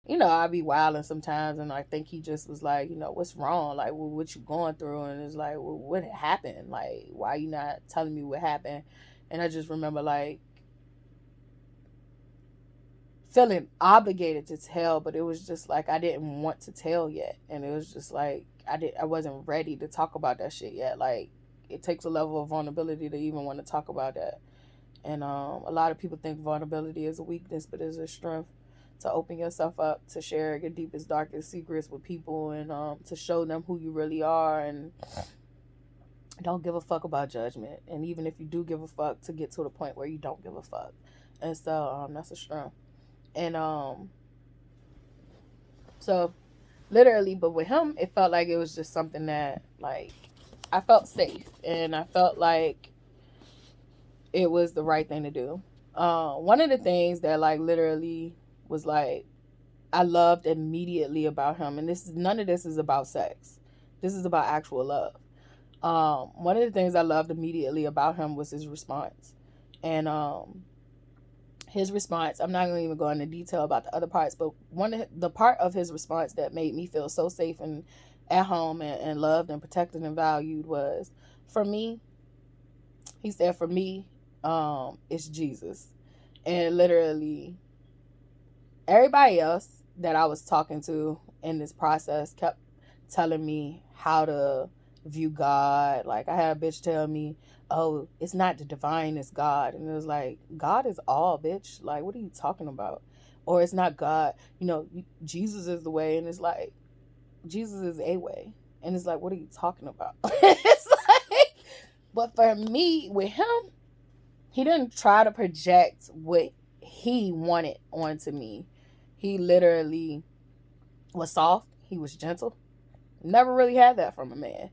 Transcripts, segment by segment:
I be wilding sometimes, and I think he just was like, what's wrong? Like, well, what you going through? And it's like, well, what happened? Like, why you not telling me what happened? And I just remember like feeling obligated to tell, but it was just like I didn't want to tell yet, and it was just like I wasn't ready to talk about that shit yet. Like, it takes a level of vulnerability to even want to talk about that. And a lot of people think vulnerability is a weakness, but it's a strength to open yourself up, to share your deepest, darkest secrets with people, and to show them who you really are, and don't give a fuck about judgment. And even if you do give a fuck, to get to the point where you don't give a fuck. And so that's a strength. And so literally, but with him, it felt like it was just something that, like, I felt safe, and I felt like it was the right thing to do. One of the things that, like, literally was like I loved immediately about him, and none of this is about sex. This is about actual love. One of the things I loved immediately about him was his response, and his response. I'm not going to even go into detail about the other parts, but the part of his response that made me feel so safe and at home, and loved and protected and valued was, for me, he said, for me, it's Jesus. And literally everybody else that I was talking to in this process kept telling me how to view God. Like, I had a bitch tell me, oh, it's not the divine, it's God. And it was like, God is all, bitch. Like, what are you talking about? Or it's not God. Jesus is the way. And it's like, Jesus is a way. And it's like, what are you talking about? It's like, but for me, with him, he didn't try to project what he wanted onto me. He literally was soft. He was gentle. Never really had that from a man.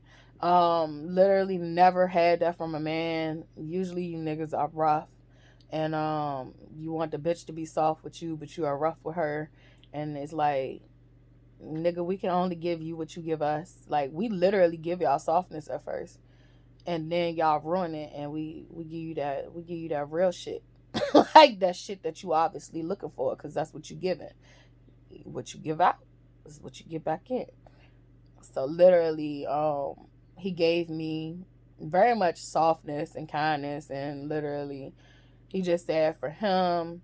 Literally never had that from a man. Usually you niggas are rough, and you want the bitch to be soft with you, but you are rough with her. And it's like, nigga, we can only give you what you give us. Like, we literally give y'all softness at first, and then y'all ruin it, and we give you that real shit. Like, that shit that you obviously looking for, because that's what you giving. What you give out is what you get back in. So literally, he gave me very much softness and kindness, and literally he just said, for him,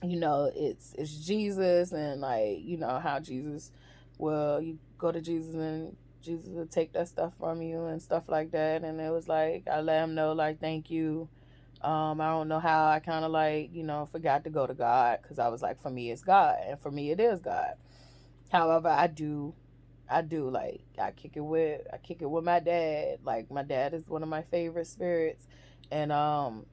it's Jesus, and like, how Jesus will, you go to Jesus and Jesus will take that stuff from you and stuff like that. And it was like, I let him know, like, thank you. I don't know how I kind of like, forgot to go to God, because I was like, for me it's God, and for me it is God. However, I do like, I kick it with my dad. Like, my dad is one of my favorite spirits, and I'm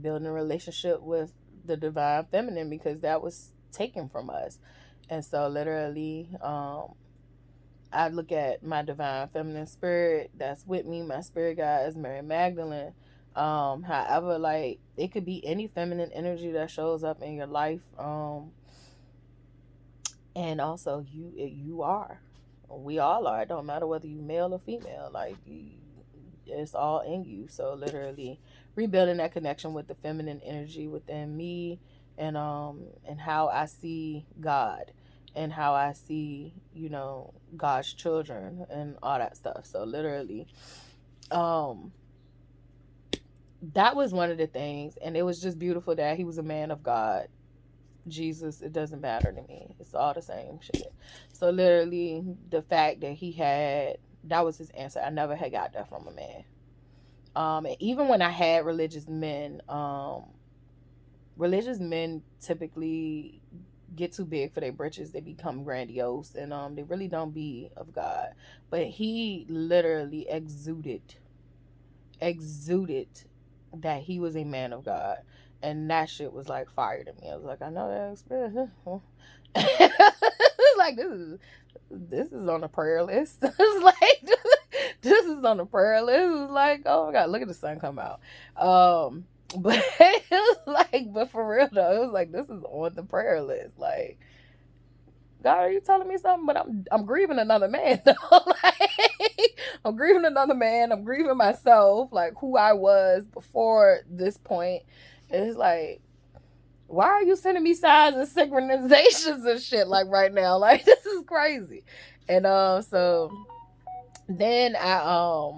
building a relationship with the divine feminine, because that was taken from us. And so literally, I look at my divine feminine spirit that's with me. My spirit guide is Mary Magdalene. However, like, it could be any feminine energy that shows up in your life. And also, you are. We all are. It don't matter whether you male or female. Like, it's all in you. So literally, rebuilding that connection with the feminine energy within me, and how I see God, and how I see, God's children, and all that stuff. So literally, that was one of the things, and it was just beautiful that he was a man of God. Jesus, it doesn't matter to me. It's all the same shit. So literally, the fact that was his answer. I never had got that from a man. And even when I had religious men typically get too big for their britches. They become grandiose, and they really don't be of God. But he literally exuded that he was a man of God. And that shit was like fire to me. I was like, I know that experience. It's like, this is on the prayer list. It's like, this is on the prayer list. It's like, oh my God, look at the sun come out. But it was like, but for real though, it was like, this is on the prayer list. Like, God, are you telling me something? But I'm grieving another man though. Like, I'm grieving another man. I'm grieving myself, like who I was before this point. And it's like, why are you sending me signs and synchronizations and shit like right now? Like, this is crazy. And so then I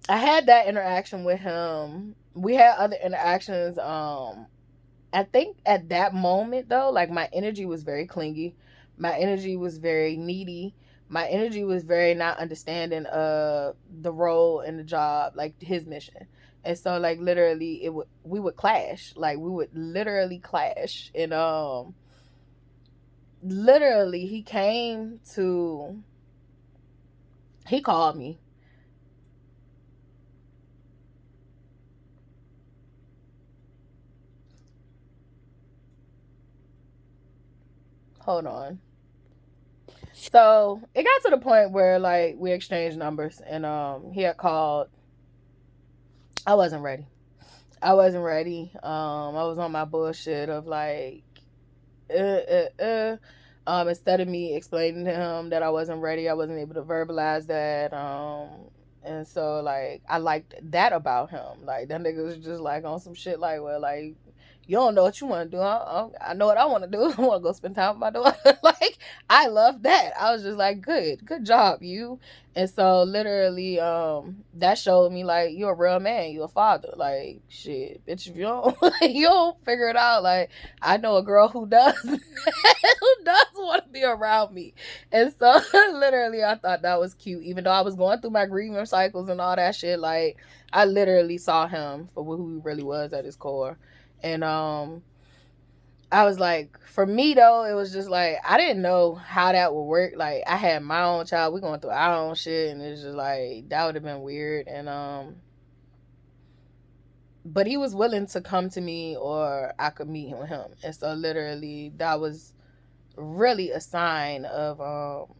had that interaction with him. We had other interactions. I think at that moment though, like my energy was very clingy. My energy was very needy. My energy was very not understanding the role and the job, like his mission. And so like literally we would clash. Like we would literally clash. And literally he called me. Hold on. So it got to the point where like we exchanged numbers, and he had called. I wasn't ready. I wasn't ready. I was on my bullshit of like, instead of me explaining to him that I wasn't ready, I wasn't able to verbalize that. And so like I liked that about him. Like that nigga was just like on some shit like, well, like you don't know what you want to do. I know what I want to do. I want to go spend time with my daughter. Like I love that. I was just like, good job, you. And so literally, that showed me like you're a real man. You're a father. Like shit, bitch. If you don't, you don't figure it out. Like I know a girl who does, who does want to be around me. And so literally, I thought that was cute. Even though I was going through my grieving cycles and all that shit, like I literally saw him for who he really was at his core. And I was like, for me though, it was just like I didn't know how that would work. Like I had my own child, we going through our own shit, and it's just like that would have been weird. And but he was willing to come to me, or I could meet with him. And so literally that was really a sign of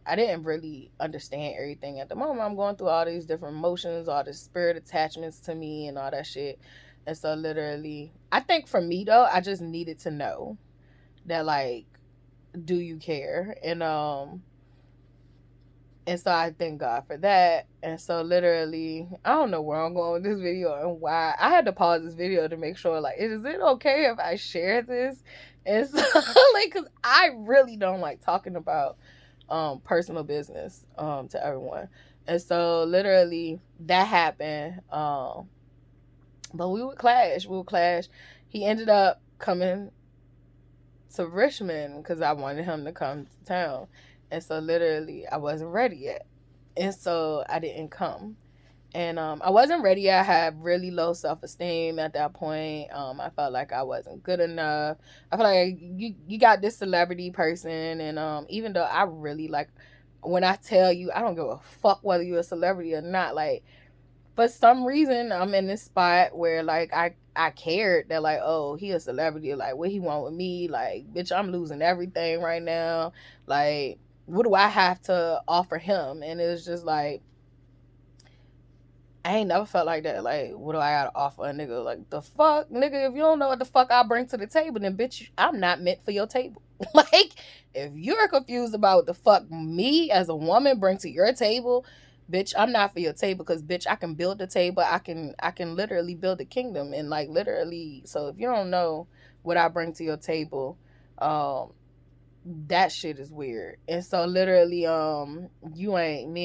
I didn't really understand everything at the moment. I'm going through all these different emotions, all the spirit attachments to me and all that shit. And so literally, I think for me though, I just needed to know that like, do you care? And so I thank God for that. And so literally, I don't know where I'm going with this video and why. I had to pause this video to make sure, like, is it okay if I share this? And so, like, because I really don't like talking about personal business to everyone. And so literally, that happened. But we would clash. He ended up coming to Richmond because I wanted him to come to town. And so literally I wasn't ready yet. And so I didn't come. And I wasn't ready. I had really low self-esteem at that point. I felt like I wasn't good enough. I feel like you got this celebrity person, and even though I really like, when I tell you, I don't give a fuck whether you're a celebrity or not. Like for some reason, I'm in this spot where like I cared that like, oh, he a celebrity. Like what he want with me? Like bitch, I'm losing everything right now. Like what do I have to offer him? And it was just like, I ain't never felt like that. Like, what do I gotta offer a nigga? Like, the fuck? Nigga, if you don't know what the fuck I bring to the table, then bitch, I'm not meant for your table. Like, if you're confused about what the fuck me as a woman bring to your table, bitch, I'm not for your table. Because bitch, I can build the table. I can literally build a kingdom. And like literally, so if you don't know what I bring to your table, that shit is weird. And so literally, me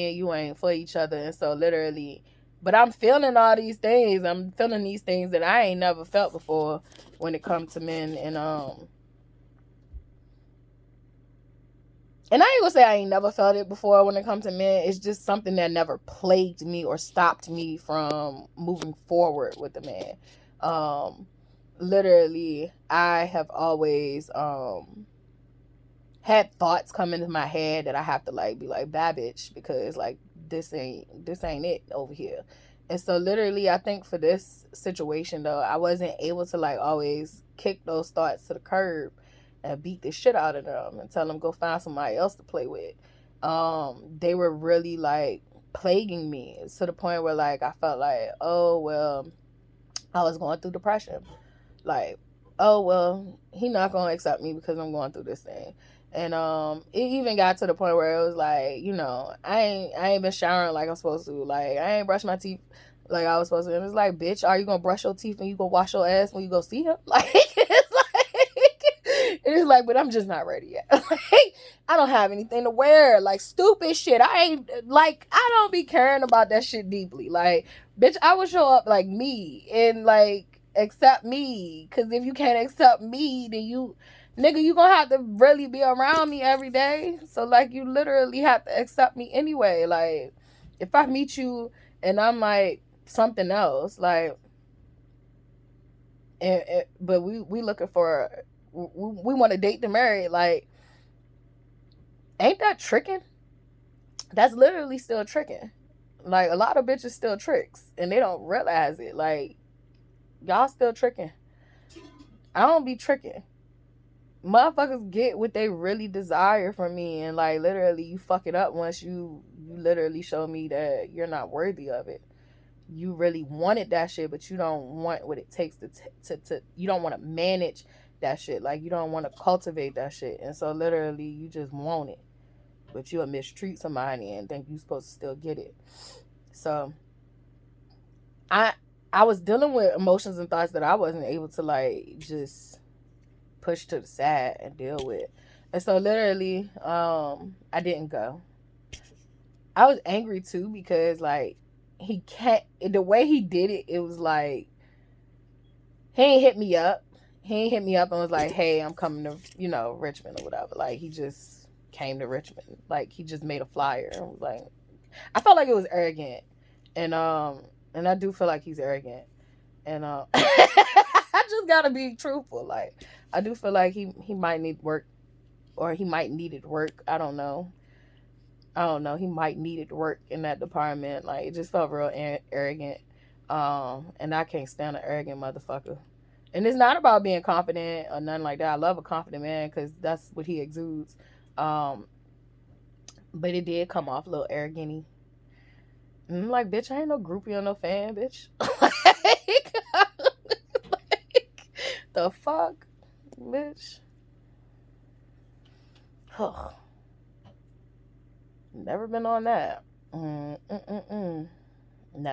and you ain't for each other. And so literally, but I'm feeling all these things. I'm feeling these things that I ain't never felt before when it comes to men. And I ain't gonna say I ain't never felt it before when it comes to men. It's just something that never plagued me or stopped me from moving forward with the man. Literally, I have always had thoughts come into my head that I have to like be like, bad bitch, because like this ain't it over here. And so literally, I think for this situation though, I wasn't able to like always kick those thoughts to the curb and beat the shit out of them and tell them go find somebody else to play with. They were really like plaguing me to the point where like I felt like, oh well, I was going through depression. Like, oh well, he not gonna accept me because I'm going through this thing. And it even got to the point where it was like, I ain't been showering like I'm supposed to. Like I ain't brushed my teeth Like, I was supposed to, and it's like, bitch, are you gonna brush your teeth and you gonna wash your ass when you go see him? Like, it's like, but I'm just not ready yet. Like, I don't have anything to wear. Like, stupid shit. I don't be caring about that shit deeply. Like, bitch, I would show up like me and like accept me. Cause if you can't accept me, then nigga, you gonna have to really be around me every day. So like, you literally have to accept me anyway. Like, if I meet you and I'm like something else, like, but we looking for, we want to date to marry, like, ain't that tricking? That's literally still tricking. Like, a lot of bitches still tricks and they don't realize it. Like, y'all still tricking. I don't be tricking. Motherfuckers get what they really desire from me, and like, literally, you fuck it up once you literally show me that you're not worthy of it. You really wanted that shit, but you don't want what it takes to you don't want to manage that shit. Like, you don't want to cultivate that shit. And so literally you just want it, but you'll mistreat somebody and think you're supposed to still get it. So I was dealing with emotions and thoughts that I wasn't able to like just push to the side and deal with. And so literally I didn't go. I was angry too, because like, he can't, the way he did it, it was like, he ain't hit me up and was like, hey, I'm coming to Richmond or whatever. Like, he just came to Richmond. Like, he just made a flyer and was like, I felt like it was arrogant. And I do feel like he's arrogant. And I just gotta be truthful. Like, I do feel like he might need work, or he might needed work. I don't know. He might needed work in that department. Like, it just felt real arrogant. And I can't stand an arrogant motherfucker. And it's not about being confident or nothing like that. I love a confident man because that's what he exudes. But it did come off a little arrogant-y. And I'm like, bitch, I ain't no groupie or no fan, bitch. like, the fuck, bitch. Never been on that. Now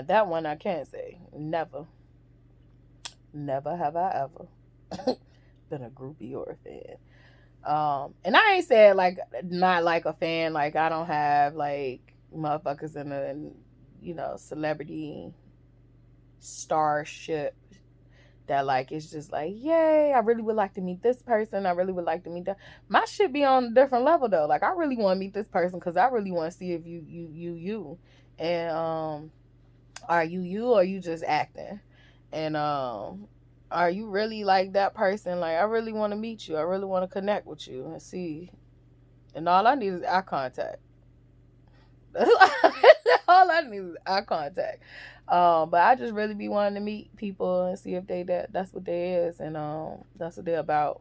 that one I can't say. Never have I ever been a groupie or a fan. And I ain't said like not like a fan. Like, I don't have like motherfuckers in a celebrity starship that like, it's just like, yay, I really would like to meet this person. I really would like to meet that. My shit be on a different level though. Like, I really want to meet this person because I really want to see if you. And are you or you just acting? And are you really like that person? Like, I really want to meet you. I really want to connect with you and see. And all I need is eye contact. All I need is eye contact. But I just really be wanting to meet people and see if that's what they is, and that's what they're about.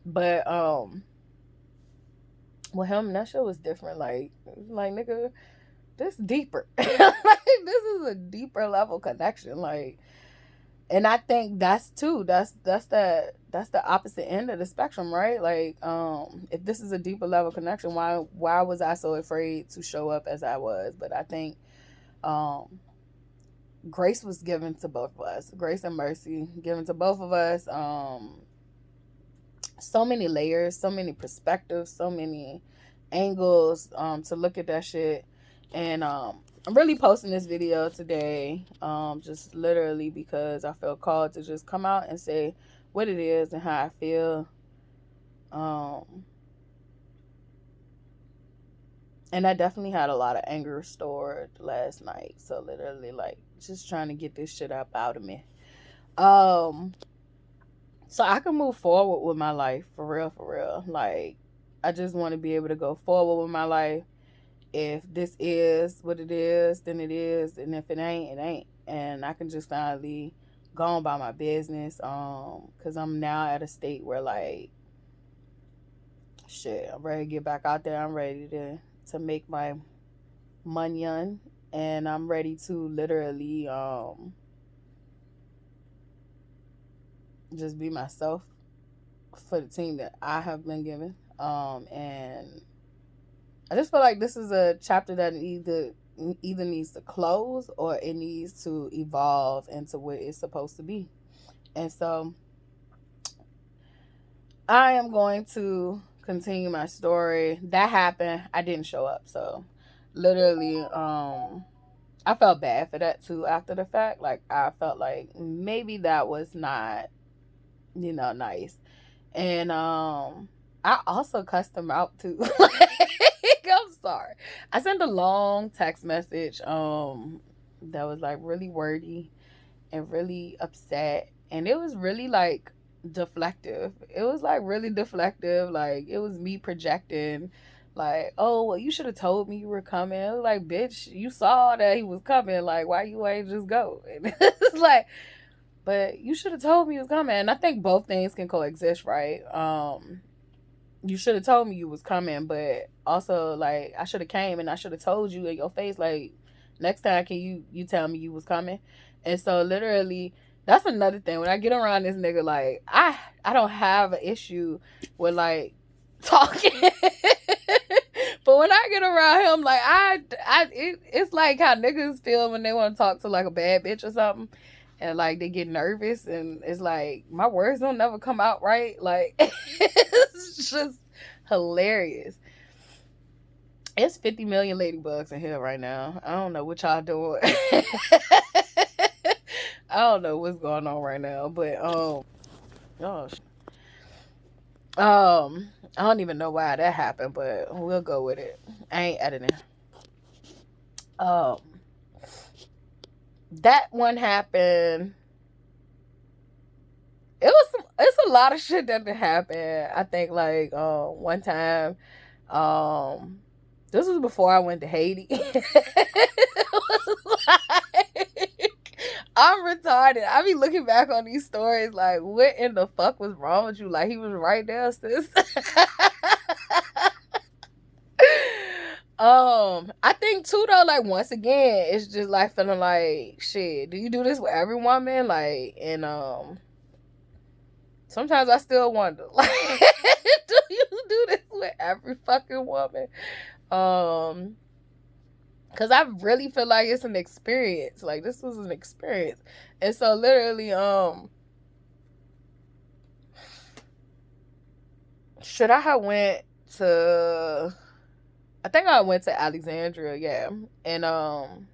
But with him, that shit was different. Like nigga, this deeper. Like, this is a deeper level connection. Like, and I think that's the opposite end of the spectrum, right? Like, if this is a deeper level connection, why was I so afraid to show up as I was? But I think grace was given to both of us. Grace and mercy given to both of us. So many layers, so many perspectives, so many angles to look at that shit. And I'm really posting this video today, just literally because I feel called to just come out and say what it is and how I feel. And I definitely had a lot of anger stored last night. So literally, like, just trying to get this shit up out of me. So I can move forward with my life, for real. Like, I just want to be able to go forward with my life. If this is what it is, then it is. And if it ain't, it ain't. And I can just finally go on about my business. Because I'm now at a state where, like, shit, I'm ready to get back out there. I'm ready to make my money. And I'm ready to literally just be myself for the team that I have been given. And I just feel like this is a chapter that either needs to close or it needs to evolve into what it's supposed to be. And so I am going to continue my story. That happened. I didn't show up. So literally, I felt bad for that too after the fact. Like, I felt like maybe that was not, nice. And I also cussed him out too. Like, I'm sorry. I sent a long text message that was like really wordy and really upset. And it was really like deflective. It was like really deflective. Like, it was me projecting, like, oh, well, you should have told me you were coming. It was like, bitch, you saw that he was coming. Like, why you ain't just go? And it's like, but you should have told me he was coming. And I think both things can coexist, right? You should have told me you was coming, but also, like, I should have came and I should have told you in your face, like, next time can you tell me you was coming? And so literally, that's another thing. When I get around this nigga, like, I don't have an issue with like talking. But when I get around him, like, it's like how niggas feel when they want to talk to like a bad bitch or something. And like they get nervous and it's like my words don't never come out right. Like, it's just hilarious. It's 50 million ladybugs in here right now. I don't know what y'all doing. I don't know what's going on right now, but gosh. I don't even know why that happened, but we'll go with it. I ain't editing. That one happened. It's a lot of shit that happened. I think like one time, this was before I went to Haiti. I'm retarded. I be looking back on these stories like, what in the fuck was wrong with you? Like, he was right there, sis. I think too though, like, once again, it's just like feeling like, shit, do you do this with every woman? Like, and sometimes I still wonder, like, do you do this with every fucking woman? Because I really feel like it's an experience. Like, this was an experience. And so literally, should I have went to, I think I went to Alexandria, yeah. And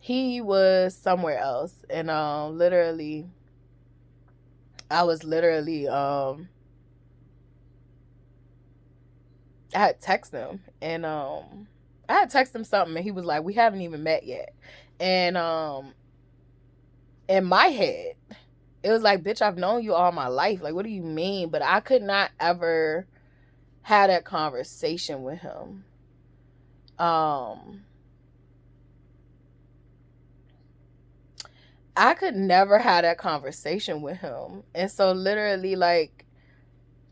he was somewhere else. And literally, I was literally I had texted him, and I had texted him something, and he was like, we haven't even met yet. And in my head, it was like, bitch, I've known you all my life. Like, what do you mean? But I could not ever have that conversation with him. I could never have that conversation with him. And so literally, like,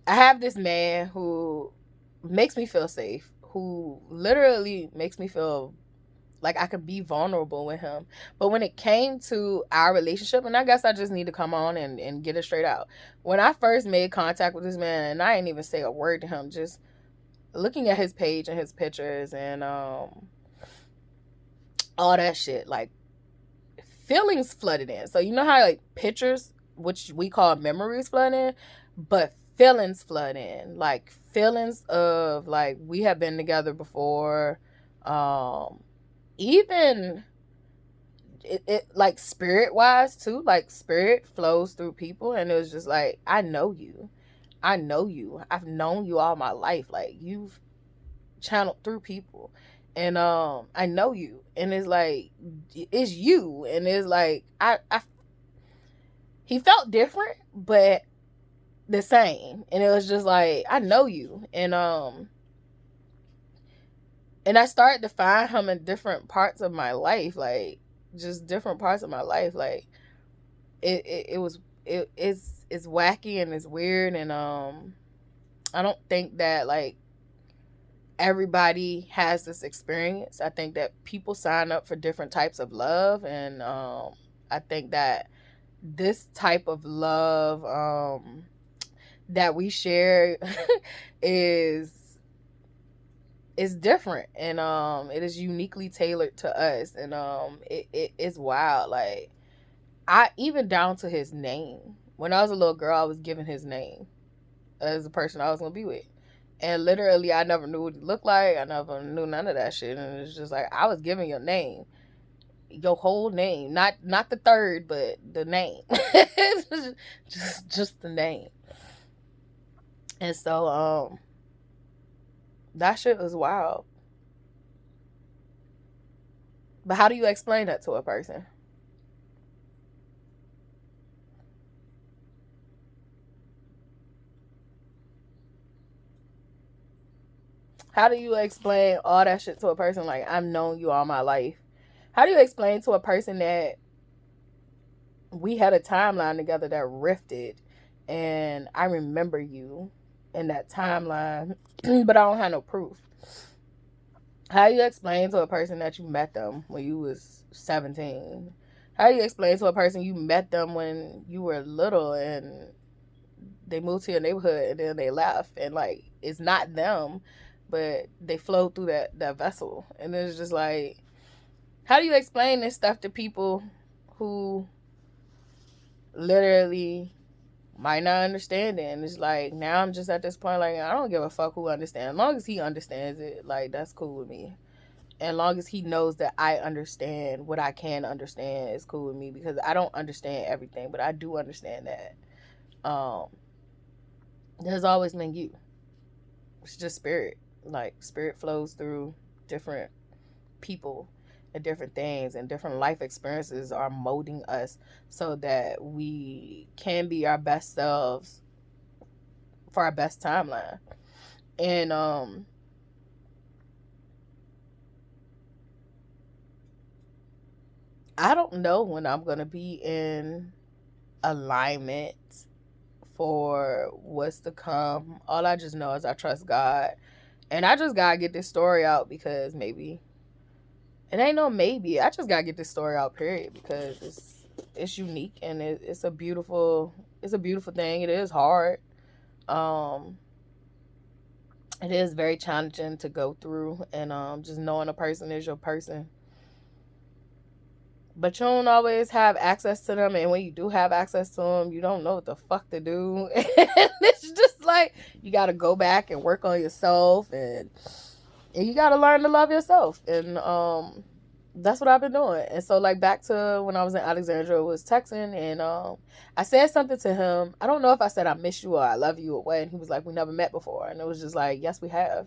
I have this man who makes me feel safe, who literally makes me feel like I could be vulnerable with him. But when it came to our relationship, and I guess I just need to come on and get it straight out. When I first made contact with this man, and I didn't even say a word to him, just looking at his page and his pictures and all that shit, like, feelings flooded in. So you know how like pictures, which we call memories, flood in, but feelings flood in. Like, feelings of like, we have been together before. Even it like spirit wise too. Like, spirit flows through people, and it was just like, I know you. I've known you all my life. Like, you've channeled through people. And I know you, and it's like, it's you. And it's like, he felt different but the same. And it was just like, I know you. And I started to find him in different parts of my life, like, just different parts of my life. Like, it's wacky and it's weird. And I don't think that like everybody has this experience. I think that people sign up for different types of love, and I think that this type of love that we share is it's different, and it is uniquely tailored to us, and it's wild. Like, I even down to his name. When I was a little girl, I was given his name as the person I was gonna be with. And literally, I never knew what he looked like. I never knew none of that shit. And it's just like, I was given your name, your whole name, not the third, but the name, just the name. And so, that shit was wild. But how do you explain that to a person? How do you explain all that shit to a person like, I've known you all my life? How do you explain to a person that we had a timeline together that rifted, and I remember you in that timeline, but I don't have no proof? How do you explain to a person that you met them when you was 17? How do you explain to a person you met them when you were little and they moved to your neighborhood and then they left, and like, it's not them, but they flowed through that vessel? And it's just like, how do you explain this stuff to people who literally might not understand it? And it's like, now I'm just at this point, like, I don't give a fuck who understands. As long as he understands it, like, that's cool with me. And as long as he knows that I understand what I can understand, is cool with me, because I don't understand everything, but I do understand that there's always been you. It's just spirit. Like, spirit flows through different people and different things, and different life experiences are molding us so that we can be our best selves for our best timeline. And I don't know when I'm gonna be in alignment for what's to come. All I just know is I trust God, and I just gotta get this story out, because maybe it ain't no maybe. I just gotta get this story out, period, because it's unique, and it's a beautiful thing. It is hard. Um, it is very challenging to go through, and just knowing a person is your person. But you don't always have access to them, and when you do have access to them, you don't know what the fuck to do. And it's just like, you got to go back and work on yourself, and you got to learn to love yourself. And that's what I've been doing. And so, like, back to when I was in Alexandria, was texting, and I said something to him. I don't know if I said I miss you or I love you or what, and he was like, we never met before. And it was just like, yes, we have.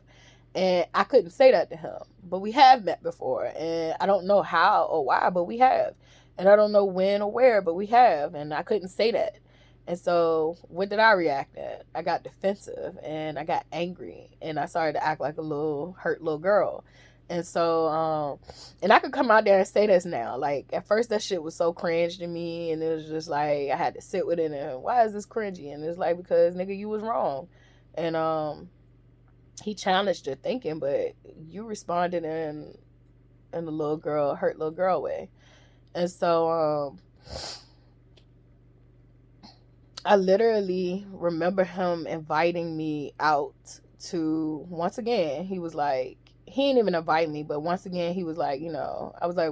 And I couldn't say that to him, but we have met before, and I don't know how or why, but we have. And I don't know when or where, but we have, and I couldn't say that. And so what did I react at? I got defensive, and I got angry, and I started to act like a little hurt little girl. And so, and I could come out there and say this now. Like, at first that shit was so cringe to me, and it was just like, I had to sit with it, and why is this cringy? And it's like, because, nigga, you was wrong. And he challenged your thinking, but you responded in a little girl, hurt little girl way. And so I literally remember him inviting me out to, once again, he was like, he didn't even invite me, but once again, he was like, I was like,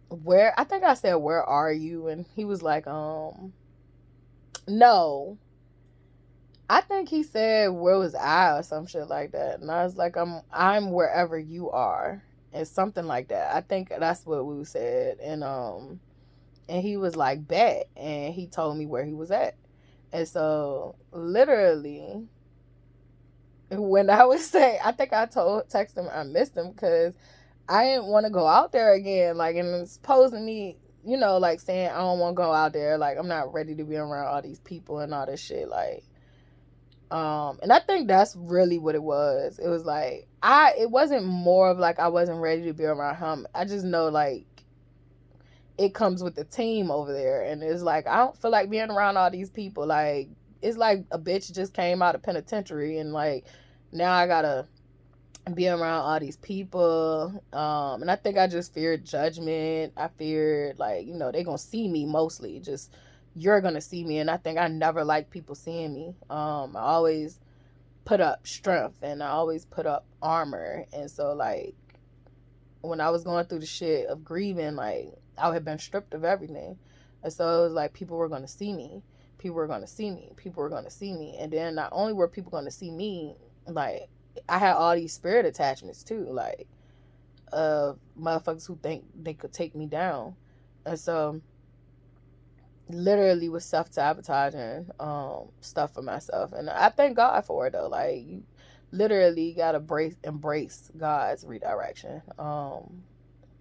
where, I think I said, where are you? And he was like, no. I think he said, where was I, or some shit like that. And I was like, I'm wherever you are. And something like that. I think that's what we said. And he was like, bet. And he told me where he was at. And so literally, when I was saying, I think I text him I missed him, because I didn't want to go out there again. Like, and it's posing me, like, saying I don't want to go out there. Like, I'm not ready to be around all these people and all this shit. Like, and I think that's really what it was. It was like, it wasn't more of like I wasn't ready to be around him. I just know, like, it comes with the team over there, and it's like, I don't feel like being around all these people. Like, it's like a bitch just came out of penitentiary, and like, now I gotta be around all these people. And I think I just feared judgment. I feared, like, they gonna see me, mostly just, you're gonna see me. And I think I never liked people seeing me. I always put up strength and I always put up armor. And so, like, when I was going through the shit of grieving, like, I had been stripped of everything. And so it was like people were going to see me. People were going to see me. People were going to see me. And then not only were people going to see me, like, I had all these spirit attachments too, like, motherfuckers who think they could take me down. And so literally was self-sabotaging stuff for myself. And I thank God for it, though. Like, you literally gotta embrace God's redirection. And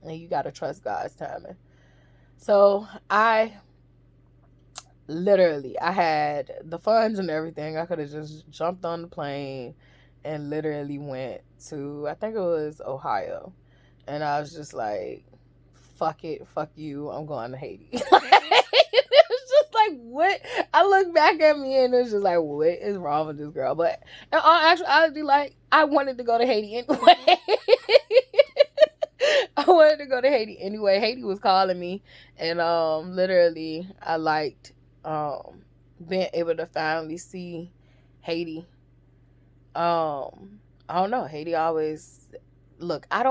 you gotta trust God's timing. So I had the funds and everything. I could have just jumped on the plane and literally went to, I think it was Ohio. And I was just like, fuck it, fuck you, I'm going to Haiti. It was just like, what? I look back at me and it's just like, what is wrong with this girl? But in all actuality, like, I wanted to go to Haiti anyway. I wanted to go to Haiti anyway. Haiti was calling me, and literally I liked being able to finally see Haiti. I don't know. Haiti always, look, I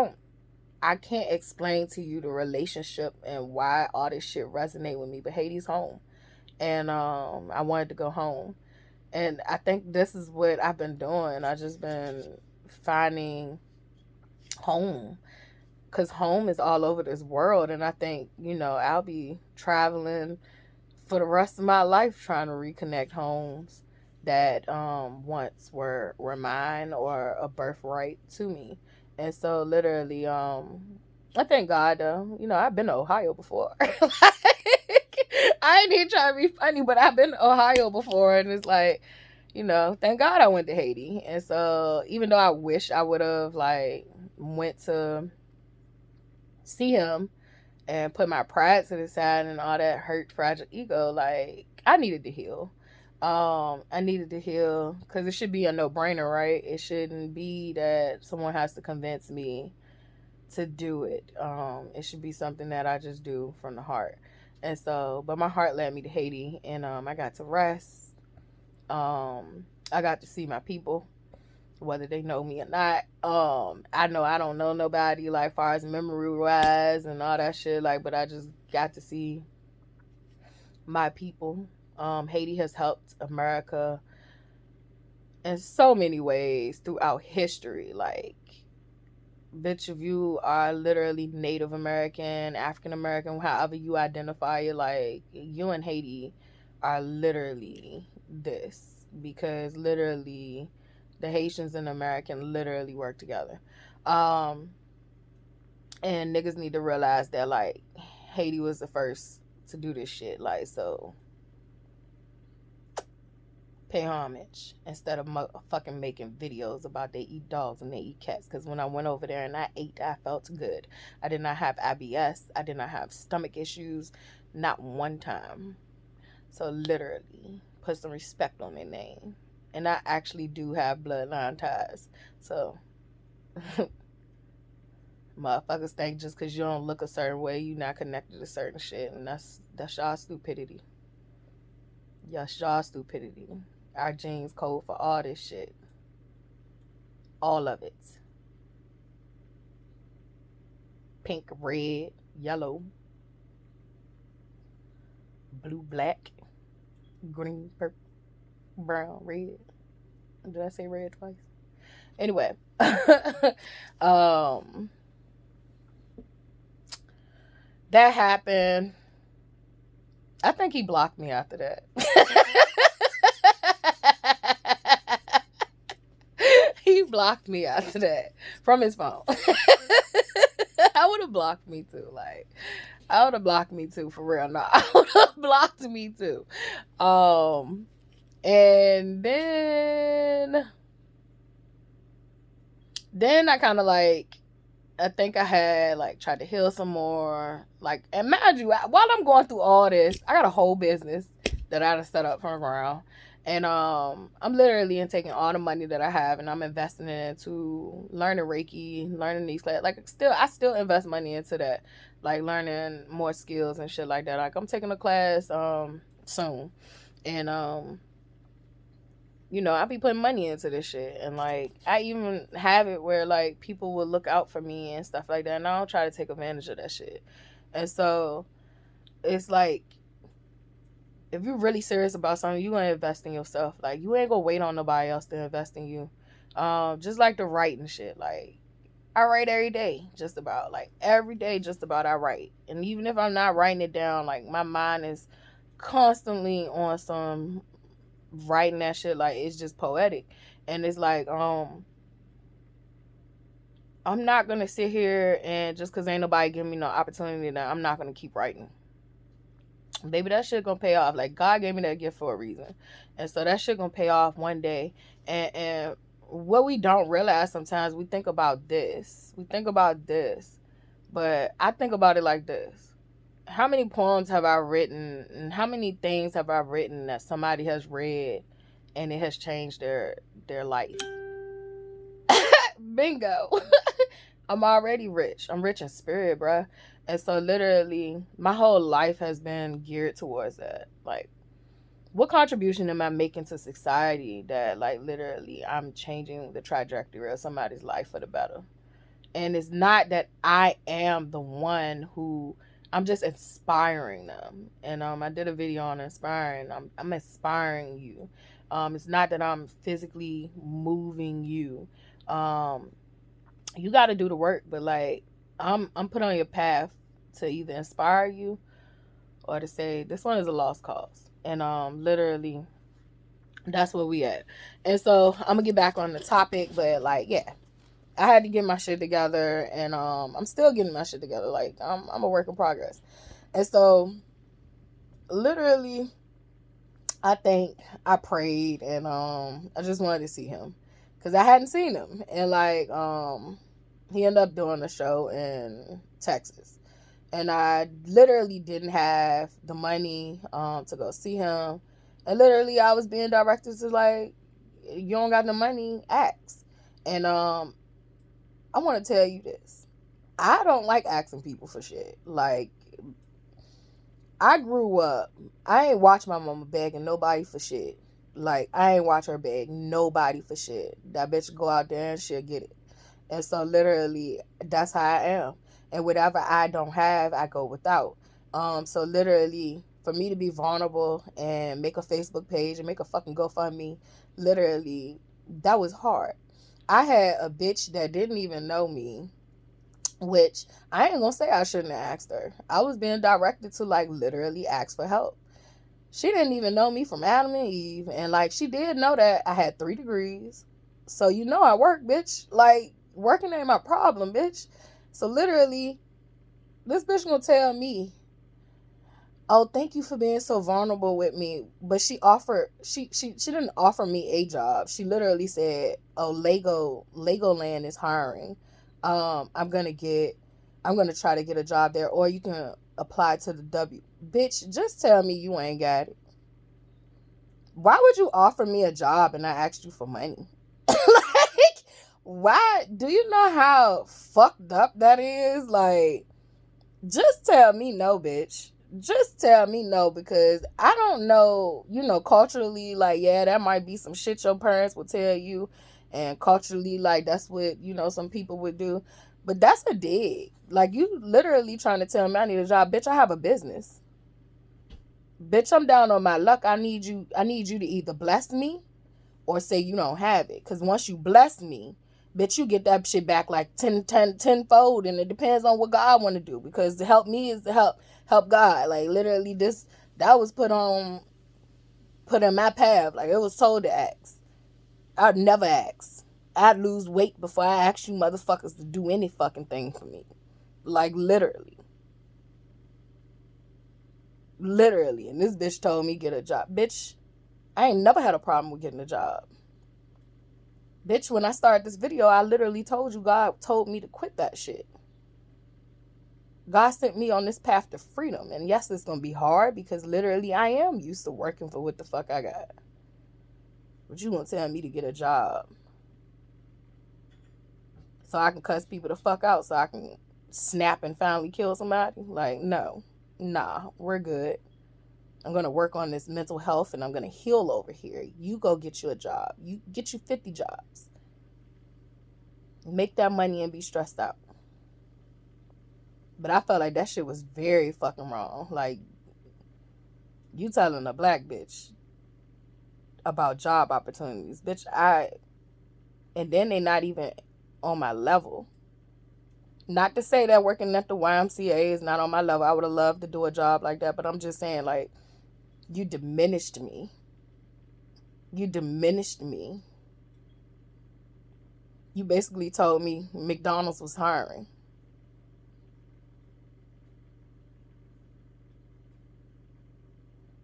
can't explain to you the relationship and why all this shit resonate with me, but Haiti's home. And I wanted to go home. And I think this is what I've been doing. I just been finding home. Because home is all over this world. And I think, I'll be traveling for the rest of my life trying to reconnect homes that once were mine or a birthright to me. And so literally, I thank God, though. I've been to Ohio before. I ain't here trying to be funny, but I've been to Ohio before. And it's like, thank God I went to Haiti. And so even though I wish I would have, like, went to see him and put my pride to the side and all that hurt, fragile ego, like, I needed to heal. I needed to heal because it should be a no-brainer, right? It shouldn't be that someone has to convince me to do it. It should be something that I just do from the heart. And so, but my heart led me to Haiti, and I got to rest. I got to see my people, whether they know me or not. I know I don't know nobody, like, far as memory-wise and all that shit, like, but I just got to see my people. Haiti has helped America in so many ways throughout history. Like, bitch, if you are literally Native American, African American, however you identify it, like, you and Haiti are literally this, because literally the Haitians and American literally work together. And niggas need to realize that, like, Haiti was the first to do this shit. Like, so pay homage instead of fucking making videos about they eat dogs and they eat cats. Because when I went over there and I ate, I felt good. I did not have IBS. I did not have stomach issues. Not one time. So literally, put some respect on their name. And I actually do have bloodline ties. So motherfuckers think just because you don't look a certain way, you're not connected to certain shit. And that's y'all stupidity. Y'all stupidity. Our genes code for all this shit. All of it. Pink, red, yellow, blue, black, green, purple, brown, red. Did I say red twice? Anyway. That happened. I think he blocked me after that. He blocked me after that from his phone. I would have blocked me too. Like, I would have blocked me too, for real. No, I would have blocked me too. And then I kind of, like, I think I had, like, tried to heal some more. Like, and mind you, while I'm going through all this, I got a whole business that I done set up from the ground. And I'm literally taking all the money that I have and I'm investing it into learning Reiki, learning these classes. Like, I still invest money into that. Like, learning more skills and shit like that. Like, I'm taking a class soon. And I be putting money into this shit. And, like, I even have it where, like, people will look out for me and stuff like that. And I don't try to take advantage of that shit. And so, it's like, if you're really serious about something, you're going to invest in yourself. Like, you ain't going to wait on nobody else to invest in you. Just like the writing shit. Like, I write every day, just about. Like, every day, just about, I write. And even if I'm not writing it down, like, my mind is constantly on some writing that shit. Like, it's just poetic. And it's like, I'm not going to sit here and just because ain't nobody giving me no opportunity, that I'm not going to keep writing. Baby, that shit gonna pay off. Like, God gave me that gift for a reason. And so that shit gonna pay off one day. And what we don't realize sometimes, we think about this. But I think about it like this. How many poems have I written, and how many things have I written that somebody has read and it has changed their life? Bingo. I'm already rich. I'm rich in spirit, bruh. And so literally, my whole life has been geared towards that. Like, what contribution am I making to society that, like, literally I'm changing the trajectory of somebody's life for the better? And it's not that I am the one who, I'm just inspiring them. And I did a video on inspiring. I'm inspiring you. It's not that I'm physically moving you. You got to do the work, but, like, I'm put on your path to either inspire you or to say this one is a lost cause. And literally, that's where we at. And so I'm gonna get back on the topic, but, like, yeah, I had to get my shit together, and I'm still getting my shit together. Like, I'm a work in progress. And so literally, I think I prayed, and I just wanted to see him because I hadn't seen him. And, like, he ended up doing a show in Texas. And I literally didn't have the money to go see him. And literally, I was being directed to, like, you don't got the money, ask. And I want to tell you this. I don't like asking people for shit. Like, I grew up, I ain't watch my mama begging nobody for shit. Like, I ain't watch her beg nobody for shit. That bitch go out there and she'll get it. And so literally, that's how I am. And whatever I don't have, I go without. So literally, for me to be vulnerable and make a Facebook page and make a fucking GoFundMe, literally, that was hard. I had a bitch that didn't even know me, which I ain't gonna say I shouldn't have asked her. I was being directed to, like, literally ask for help. She didn't even know me from Adam and Eve. And, like, she did know that I had 3 degrees. So, I work, bitch. Like, working ain't my problem, bitch. So literally, this bitch gonna tell me, oh, thank you for being so vulnerable with me. But she didn't offer me a job. She literally said, oh, Legoland is hiring. I'm gonna try to get a job there, or you can apply to the W. Bitch, just tell me you ain't got it. Why would you offer me a job and I asked you for money? Like, why? Do you know how fucked up that is? Like, just tell me no, bitch. Just tell me no, because I don't know, culturally, like, yeah, that might be some shit your parents will tell you, and culturally, like, that's what, some people would do, but that's a dig. Like, you literally trying to tell me I need a job. Bitch, I have a business. Bitch, I'm down on my luck. I need you to either bless me or say you don't have it. Because once you bless me, bitch, you get that shit back like tenfold. And it depends on what God want to do. Because to help me is to help God. Like, literally, that was put in my path. Like, it was told to ask. I'd never ask. I'd lose weight before I ask you motherfuckers to do any fucking thing for me. Like, literally. Literally. And this bitch told me get a job. Bitch, I ain't never had a problem with getting a job. Bitch, when I started this video, I literally told you God told me to quit that shit. God sent me on this path to freedom. And yes, it's going to be hard because literally I am used to working for what the fuck I got. But you going to tell me to get a job so I can cuss people the fuck out, so I can snap and finally kill somebody? Like, no. Nah, we're good. I'm going to work on this mental health and I'm going to heal over here. You go get you a job. You get you 50 jobs. Make that money and be stressed out. But I felt like that shit was very fucking wrong. Like, you telling a black bitch about job opportunities. Bitch, and then they not even on my level. Not to say that working at the YMCA is not on my level. I would have loved to do a job like that. But I'm just saying, like, you diminished me. You diminished me. You basically told me McDonald's was hiring.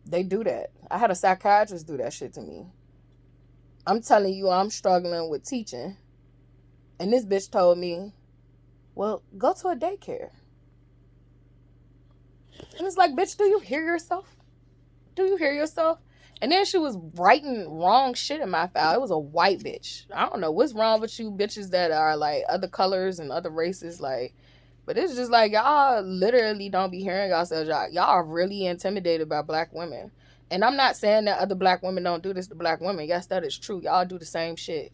They do that. I had a psychiatrist do that shit to me. I'm telling you, I'm struggling with teaching. And this bitch told me, well, go to a daycare. And it's like, bitch, do you hear yourself? Do you hear yourself? And then she was writing wrong shit in my file. It was a white bitch. I don't know what's wrong with you bitches that are like other colors and other races. Like, but it's just like, y'all literally don't be hearing yourselves. Y'all are really intimidated by black women. And I'm not saying that other black women don't do this to black women. Yes, that is true. Y'all do the same shit.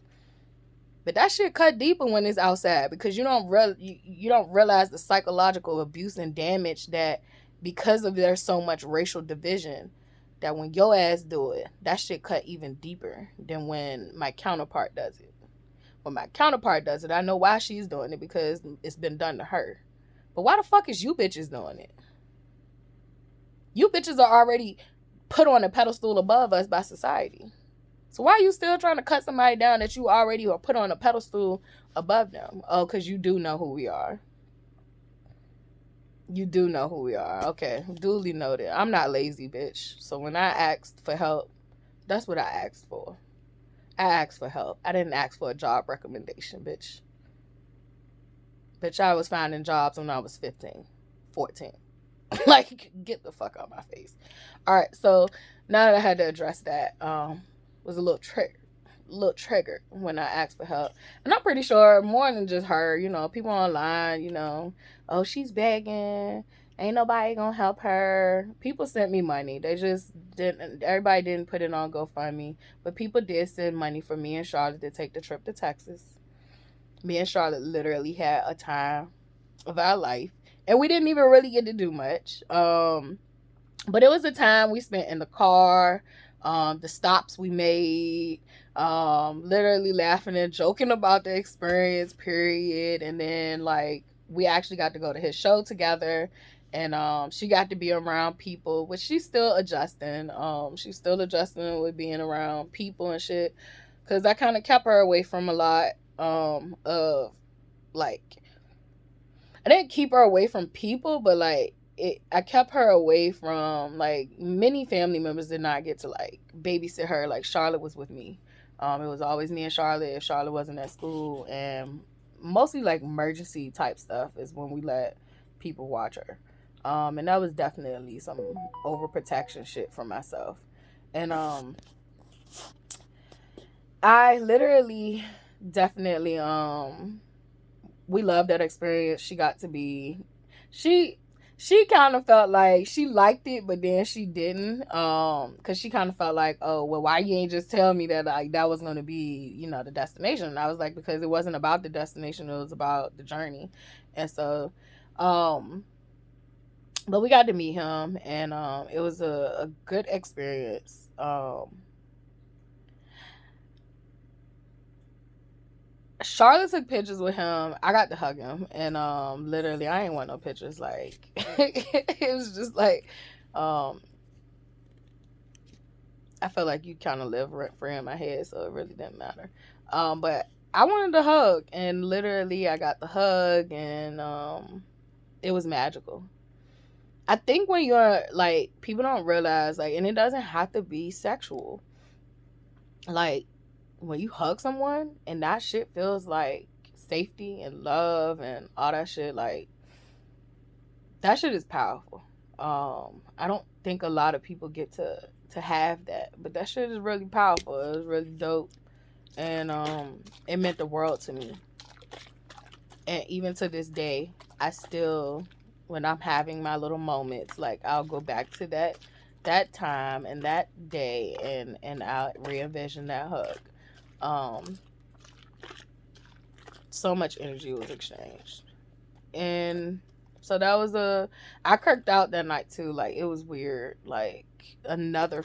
But that shit cut deeper when it's outside, because you don't realize the psychological abuse and damage that, because of there's so much racial division, that when your ass do it, that shit cut even deeper than when my counterpart does it. When my counterpart does it, I know why she's doing it, because it's been done to her. But why the fuck is you bitches doing it? You bitches are already put on a pedestal above us by society. So why are you still trying to cut somebody down that you already are put on a pedestal above them? Oh, because you do know who we are. You do know who we are. Okay, duly noted. I'm not lazy, bitch. So when I asked for help, that's what I asked for. I asked for help. I didn't ask for a job recommendation, bitch. Bitch, I was finding jobs when I was 15, 14. Like, get the fuck out of my face. All right, so now that I had to address that, was a little triggered when I asked for help. And I'm pretty sure more than just her, you know, people online, you know, oh, she's begging, ain't nobody gonna help her. People sent me money. They just didn't, everybody didn't put it on GoFundMe, but people did send money for me and Charlotte to take the trip to Texas. Me and Charlotte literally had a time of our life, and we didn't even really get to do much. But it was a time we spent in the car, the stops we made, literally laughing and joking about the experience, period. And then, like, we actually got to go to his show together, and she got to be around people, which she's still adjusting. She's still adjusting with being around people and shit, because I kind of kept her away from a lot of, like, I didn't keep her away from people, but, like, I kept her away from, like, many family members did not get to, like, babysit her. Like, Charlotte was with me. It was always me and Charlotte if Charlotte wasn't at school, and mostly, like, emergency type stuff is when we let people watch her. And that was definitely some overprotection shit for myself. And I literally definitely we loved that experience. She got to be, she kind of felt like she liked it, but then she didn't, because she kind of felt like, oh, well, why you ain't just tell me that, like, that was going to be, you know, the destination? And I was like, because it wasn't about the destination, it was about the journey. And so, but we got to meet him, and it was a good experience. Charlotte took pictures with him. I got to hug him, and literally I ain't want no pictures. Like, it was just like, I felt like you kind of live rent free in my head, so it really didn't matter. But I wanted to hug, and literally I got the hug, and it was magical. I think when you're, like, people don't realize, like, and it doesn't have to be sexual. Like, when you hug someone and that shit feels like safety and love and all that shit, like, that shit is powerful. I don't think a lot of people get to have that, but that shit is really powerful. It was really dope, and it meant the world to me. And even to this day, I still, when I'm having my little moments, like, I'll go back to that that time and that day, and I re-envisioned that hug. So much energy was exchanged, and so that was I kirked out that night too. Like, it was weird. Like, another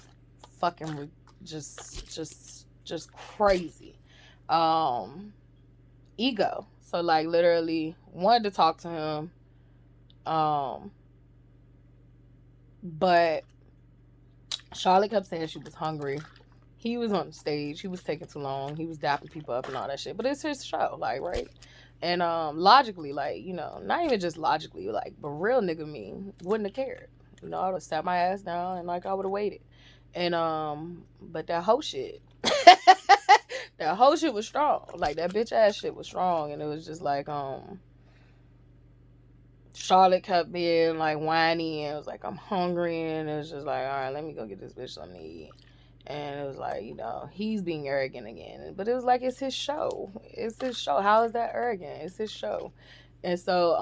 fucking just crazy ego. So, like, literally wanted to talk to him, but Charlotte kept saying she was hungry. He was on the stage. He was taking too long. He was dapping people up and all that shit. But it's his show, like, right? And logically, like, you know, not even just logically, like, but real nigga me wouldn't have cared. You know, I would have sat my ass down and, like, I would have waited. And but that whole shit, that whole shit was strong. Like, that bitch ass shit was strong. And it was just like, Charlotte kept being like whiny, and it was like, I'm hungry, and it was just like, all right, let me go get this bitch something to eat. And it was like, you know, he's being arrogant again. But it was like, it's his show. It's his show. How is that arrogant? It's his show. And so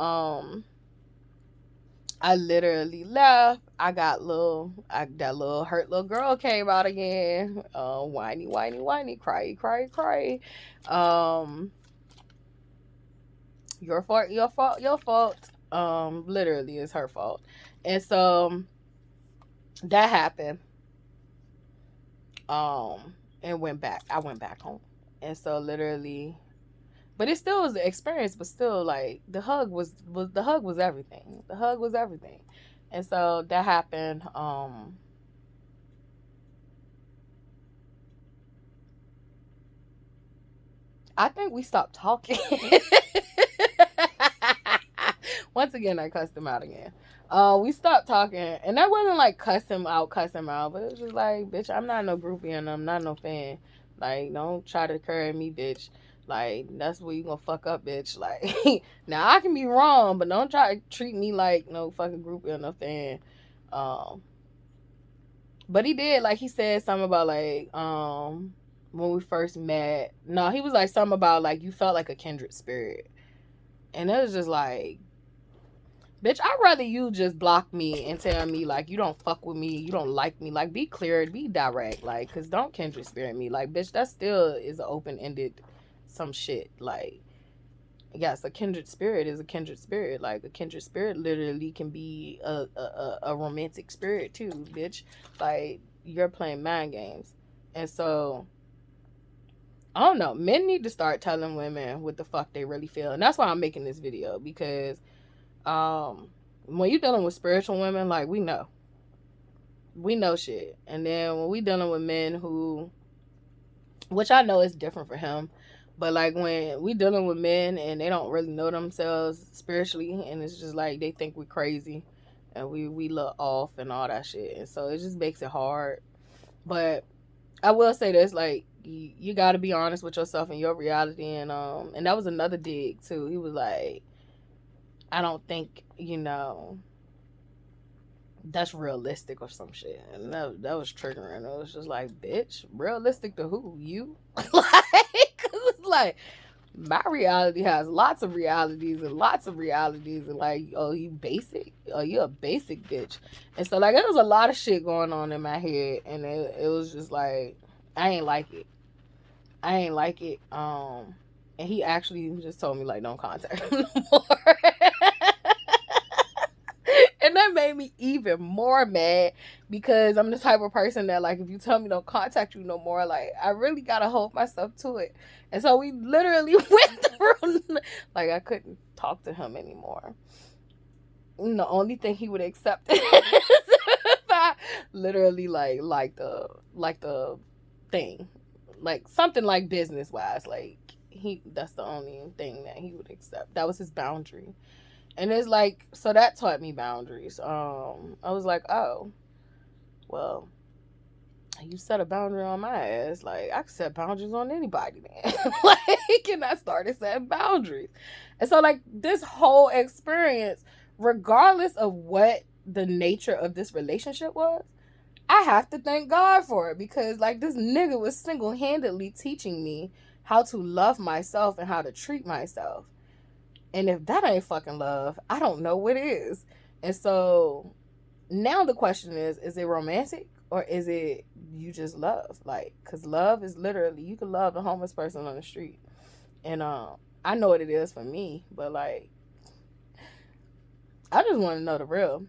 I literally left. I got that little hurt little girl came out again. Whiny, cry. Your fault. Literally, it's her fault. And so that happened. And I went back home. And so literally, but it still was an experience, but still, like, the hug was everything. The hug was everything. And so that happened. I think we stopped talking. Once again, I cussed him out again. We stopped talking, and that wasn't like cuss him out, but it was just like, bitch, I'm not no groupie and I'm not no fan. Like, don't try to carry me, bitch. Like, that's where you gonna fuck up, bitch. Like, now I can be wrong, but don't try to treat me like no fucking groupie or no fan. But he did, like, he said something about, like, when we first met. No, he was like something about, like, you felt like a kindred spirit. And it was just like, bitch, I'd rather you just block me and tell me, like, you don't fuck with me, you don't like me. Like, be clear, be direct. Like, because don't kindred spirit me. Like, bitch, that still is an open-ended some shit. Like, yes, a kindred spirit is a kindred spirit. Like, a kindred spirit literally can be a romantic spirit too, bitch. Like, you're playing mind games. And so, I don't know. Men need to start telling women what the fuck they really feel. And that's why I'm making this video. Because when you're dealing with spiritual women, like, we know shit. And then when we dealing with men who, which I know is different for him, but like when we dealing with men and they don't really know themselves spiritually, and it's just like they think we're crazy and we look off and all that shit, and so it just makes it hard. But I will say this, like, you got to be honest with yourself and your reality. And that was another dig too. He was like, I don't think, you know, that's realistic or some shit. And that was triggering. It was just like, bitch, realistic to who? You? Like, 'cause it's like, my reality has lots of realities, and like, oh, you basic? Oh, you a basic bitch. And so, like, there was a lot of shit going on in my head, and it was just like, I ain't like it. And he actually just told me, like, don't contact him no more. And that made me even more mad, because I'm the type of person that, like, if you tell me don't contact you no more, like, I really gotta hold myself to it. And so we literally went through, like, I couldn't talk to him anymore. And the only thing he would accept is if I literally like the thing, like something like business wise, like, that's the only thing that he would accept. That was his boundary. And it's like, so that taught me boundaries. I was like, oh, well, you set a boundary on my ass. Like, I can set boundaries on anybody, man. Like, and I started setting boundaries. And so, like, this whole experience, regardless of what the nature of this relationship was, I have to thank God for it, because, like, this nigga was single-handedly teaching me how to love myself and how to treat myself. And if that ain't fucking love, I don't know what is. And so Now the question is it romantic or is it you just love? Like, because love is literally, you can love a homeless person on the street. And I know what it is for me, but like, I just want to know the real.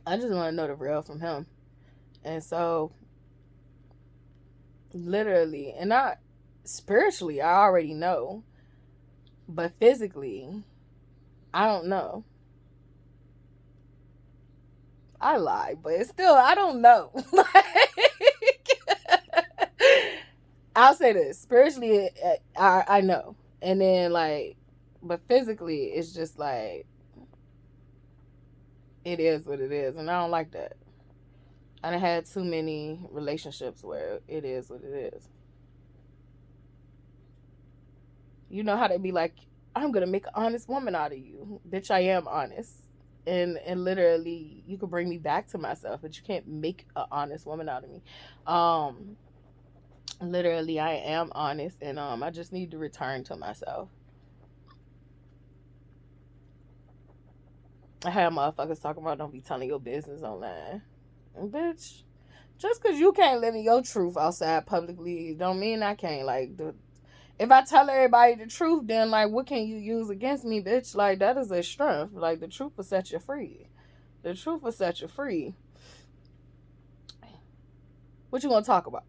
I just want to know the real from him. And so, literally, and not spiritually, I already know, but physically, I don't know. I lie, but still, I don't know. I'll say this spiritually, I know, and then like, but physically, it's just like it is what it is, and I don't like that. I done had too many relationships where it is what it is. You know how they be like, I'm gonna make an honest woman out of you, bitch. I am honest, and literally, you could bring me back to myself, but you can't make an honest woman out of me. Um, literally, I am honest, and I just need to return to myself. I had motherfuckers talking about don't be telling your business online. Bitch, just because you can't live in your truth outside publicly don't mean I can't. Like, if I tell everybody the truth, then, like, what can you use against me, bitch? Like, that is a strength. Like, the truth will set you free. The truth will set you free. What you gonna talk about?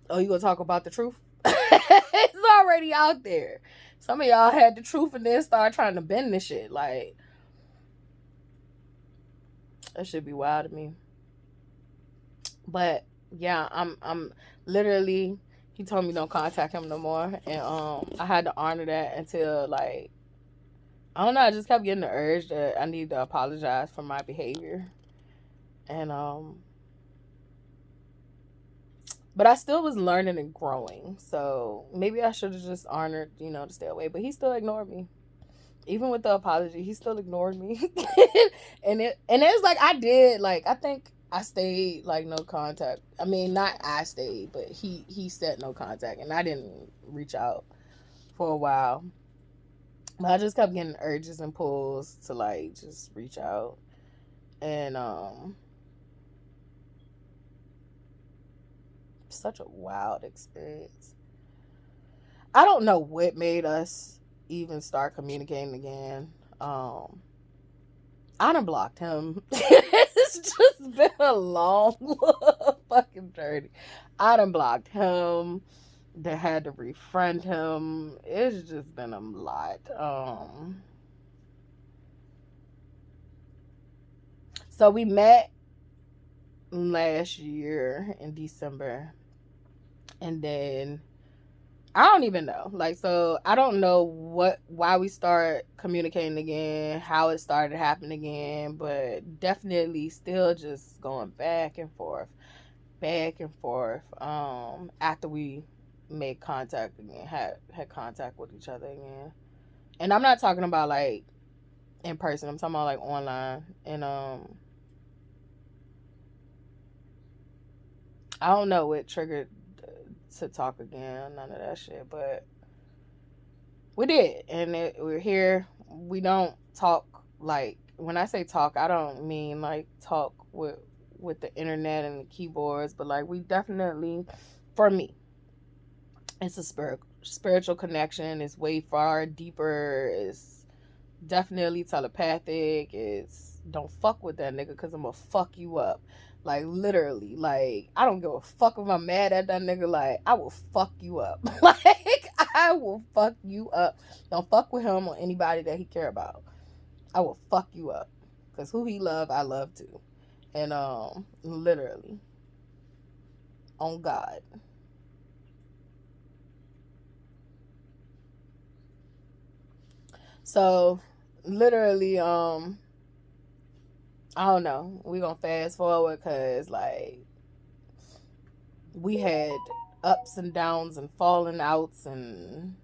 Oh, you gonna talk about the truth? It's already out there. Some of y'all had the truth and then start trying to bend this shit. Like, that should be wild to me. But yeah, I'm literally, he told me don't contact him no more, and I had to honor that until, like, I don't know, I just kept getting the urge that I need to apologize for my behavior. And but I still was learning and growing. So maybe I should have just honored, to stay away. But he still ignored me. Even with the apology, he still ignored me. and it was like I did, like, I think I stayed, like, no contact. I mean, not I stayed, but he said no contact, and I didn't reach out for a while. But I just kept getting urges and pulls to, like, just reach out. And such a wild experience. I don't know what made us even start communicating again. I done blocked him. It's just been a long fucking journey. I done blocked him. They had to refriend him. It's just been a lot. So we met last year in December, and then I don't even know. Like, so I don't know why we start communicating again, how it started happening again, but definitely still just going back and forth, back and forth. After we made contact again, had contact with each other again. And I'm not talking about, like, in person. I'm talking about, like, online. And I don't know what triggered to talk again, none of that shit, but we did, and we're here. We don't talk, like, when I say talk, I don't mean like talk with the internet and the keyboards, but like, we definitely, for me, it's a spiritual connection. It's way far deeper. It's definitely telepathic. It's don't fuck with that nigga because I'm gonna fuck you up. Like, literally, like, I don't give a fuck if I'm mad at that nigga. Like, I will fuck you up. Like, I will fuck you up. Don't fuck with him or anybody that he care about. I will fuck you up. Because who he love, I love too. And, literally, on God. So, literally, I don't know. We gonna fast forward because, like, we had ups and downs and falling outs, and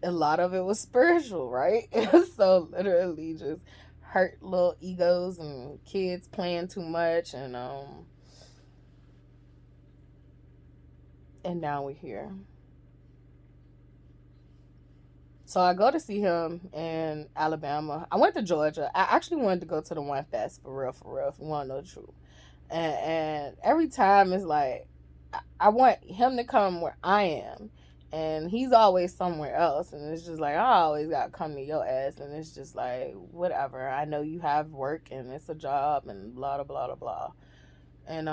a lot of it was spiritual, right? So literally just hurt little egos and kids playing too much, and now we're here. So I go to see him in Alabama. I went to Georgia. I actually wanted to go to the One Fest for real, if you want to know the truth. And every time it's like, I want him to come where I am. And he's always somewhere else. And it's just like, I always got to come to your ass. And it's just like, whatever. I know you have work and it's a job and blah, blah, blah, blah, blah. And,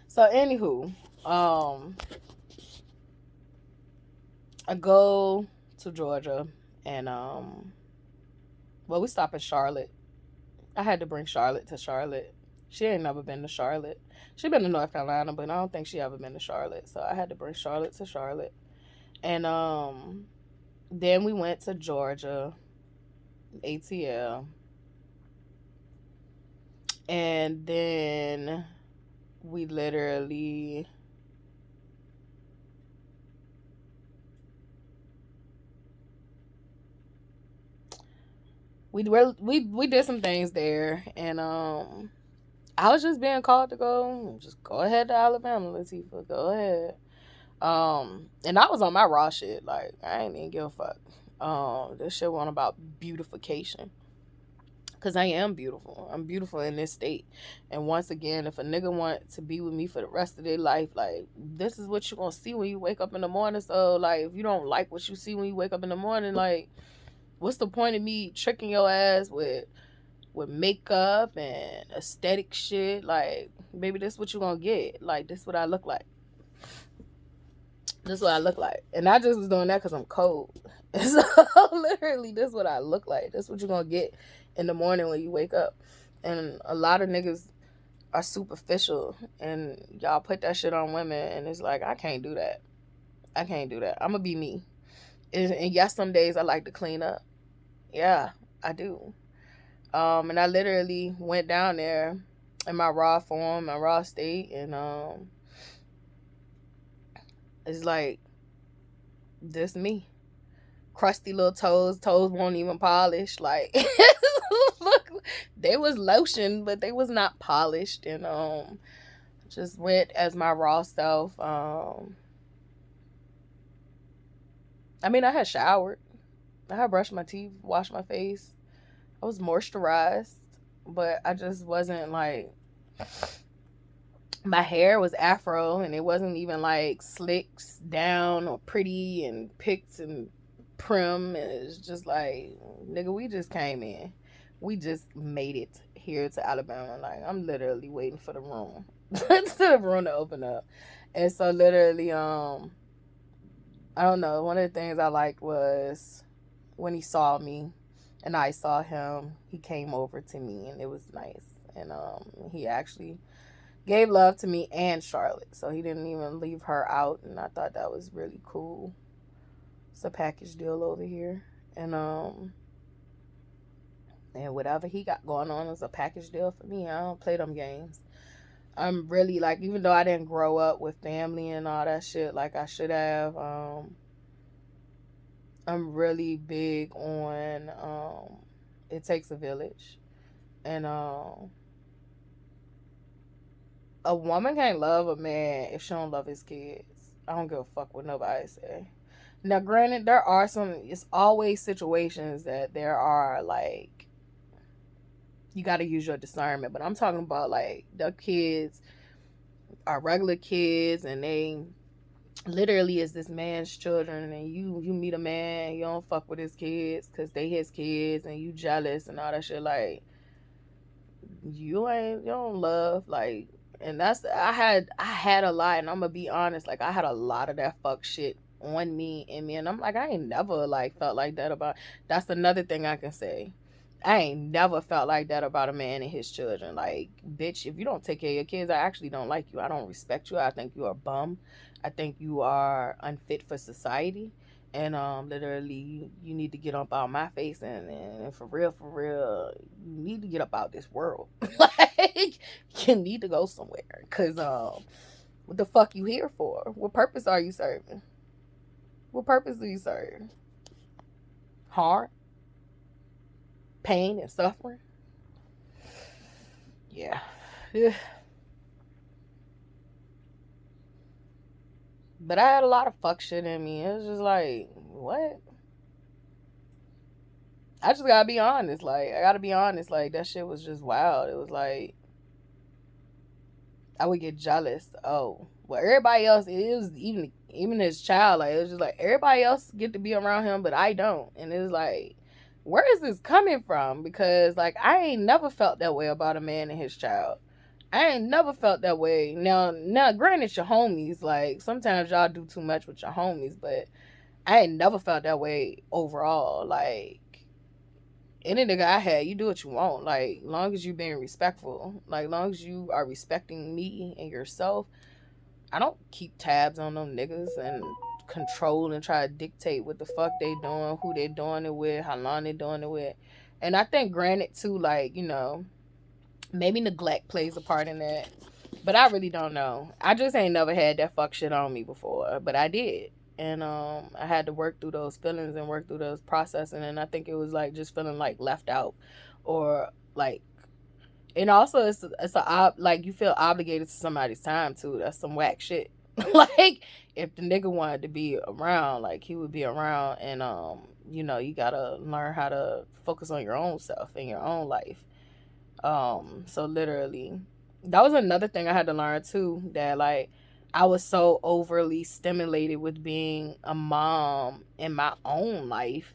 so anywho, I go to Georgia and, well, we stop in Charlotte. I had to bring Charlotte to Charlotte. She ain't never been to Charlotte. She been to North Carolina, but I don't think she ever been to Charlotte. So I had to bring Charlotte to Charlotte. And then we went to Georgia, ATL. And then we literally we did some things there, and I was just being called to go. Just go ahead to Alabama, Latifah. Go ahead. And I was on my raw shit. Like, I ain't even give a fuck. This shit wasn't about beautification. Because I am beautiful. I'm beautiful in this state. And once again, if a nigga want to be with me for the rest of their life, like, this is what you're going to see when you wake up in the morning. So, like, if you don't like what you see when you wake up in the morning, like, what's the point of me tricking your ass with makeup and aesthetic shit? Like, baby, this is what you're going to get. Like, this is what I look like. This is what I look like. And I just was doing that because I'm cold. So, literally, this is what I look like. This is what you're going to get in the morning when you wake up. And a lot of niggas are superficial. And y'all put that shit on women. And it's like, I can't do that. I can't do that. I'm going to be me. And yes, some days I like to clean up. Yeah, I do. And I literally went down there in my raw form, my raw state. And it's like, this me. Crusty little toes won't even polish. Like, look, they was lotion, but they was not polished. And just went as my raw self. I mean, I had showered. I had brushed my teeth, washed my face. I was moisturized, but I just wasn't like, my hair was afro and it wasn't even like slicks down or pretty and picked and prim. It's just like, nigga, we just came in. We just made it here to Alabama. Like, I'm literally waiting for the room. The room to open up. And so literally, I don't know, one of the things I liked was when he saw me and I saw him, he came over to me and it was nice. And he actually gave love to me and Charlotte. So he didn't even leave her out, and I thought that was really cool. It's a package deal over here. And whatever he got going on is a package deal for me. I don't play them games. I'm really, like, even though I didn't grow up with family and all that shit like I should have, I'm really big on it takes a village. And a woman can't love a man if she don't love his kids. I don't give a fuck what nobody say. Now, granted, there are it's always situations that there are, like, you got to use your discernment. But I'm talking about, like, the kids are regular kids and they literally is this man's children, and you meet a man, you don't fuck with his kids because they his kids and you jealous and all that shit. Like, you don't love, like. And that's, I had a lot, and I'm gonna be honest, like, I had a lot of that fuck shit on me, in me, and I'm like, I ain't never, like, felt like that about, that's another thing I can say. I ain't never felt like that about a man and his children. Like, bitch, if you don't take care of your kids, I actually don't like you. I don't respect you. I think you are a bum. I think you are unfit for society. And literally, you need to get up out my face, and for real, you need to get up out this world. Like, you need to go somewhere. Because what the fuck you here for? What purpose are you serving? What purpose do you serve? Harm? Pain and suffering? Yeah. But I had a lot of fuck shit in me. It was just like, what? I just gotta be honest. Like, I gotta be honest. Like, that shit was just wild. It was like, I would get jealous. Oh, well, everybody else, it was even his child. Like, it was just like, everybody else get to be around him, but I don't. And it was like, where is this coming from? Because, like, I ain't never felt that way about a man and his child. I ain't never felt that way. Now, granted, your homies, like, sometimes y'all do too much with your homies, but I ain't never felt that way overall. Like, any nigga I had, you do what you want. Like, long as you being respectful, like, long as you are respecting me and yourself, I don't keep tabs on them niggas and control and try to dictate what the fuck they doing, who they doing it with, how long they doing it with. And I think, granted, too, like, maybe neglect plays a part in that. But I really don't know. I just ain't never had that fuck shit on me before. But I did. And I had to work through those feelings and work through those processing. And I think it was like just feeling like left out. Or like, and also like you feel obligated to somebody's time too. That's some whack shit. Like, if the nigga wanted to be around, like, he would be around. And you gotta learn how to focus on your own self and your own life. So literally, that was another thing I had to learn too, that like I was so overly stimulated with being a mom in my own life